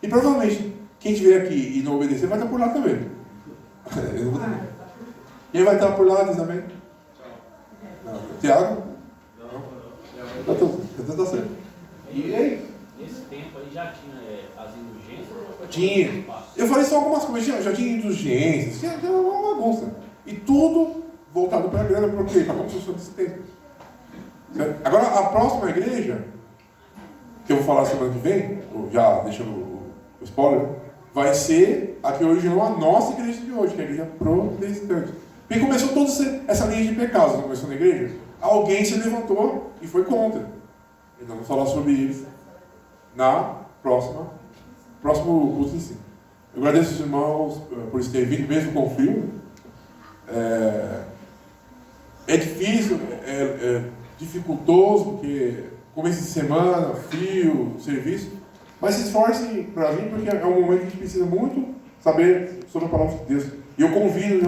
E provavelmente, quem estiver aqui e não obedecer, vai estar por lá também. Eu não vou ter. Quem vai estar por lá, diz amém? Tiago? Não. Tá certo. E aí? Nesse tempo aí já tinha as indulgências? Tinha. Eu falei só algumas coisas, já tinha indulgências, tinha uma bagunça. E tudo voltado para a grana, para quê? Para a construção desse tempo. Certo? Agora, a próxima igreja, que eu vou falar semana que vem, já deixando o spoiler, vai ser a que originou a nossa igreja de hoje, que é a igreja protestante. E começou toda essa linha de pecados, não começou na igreja? Alguém se levantou e foi contra. Então vamos falar sobre isso na próximo culto em si. Eu agradeço os irmãos por isso terem vindo, mesmo com frio. É difícil, é dificultoso, porque começo de semana, frio, serviço, mas se esforcem para vir, porque é um momento que a gente precisa muito saber sobre a palavra de Deus. E eu convido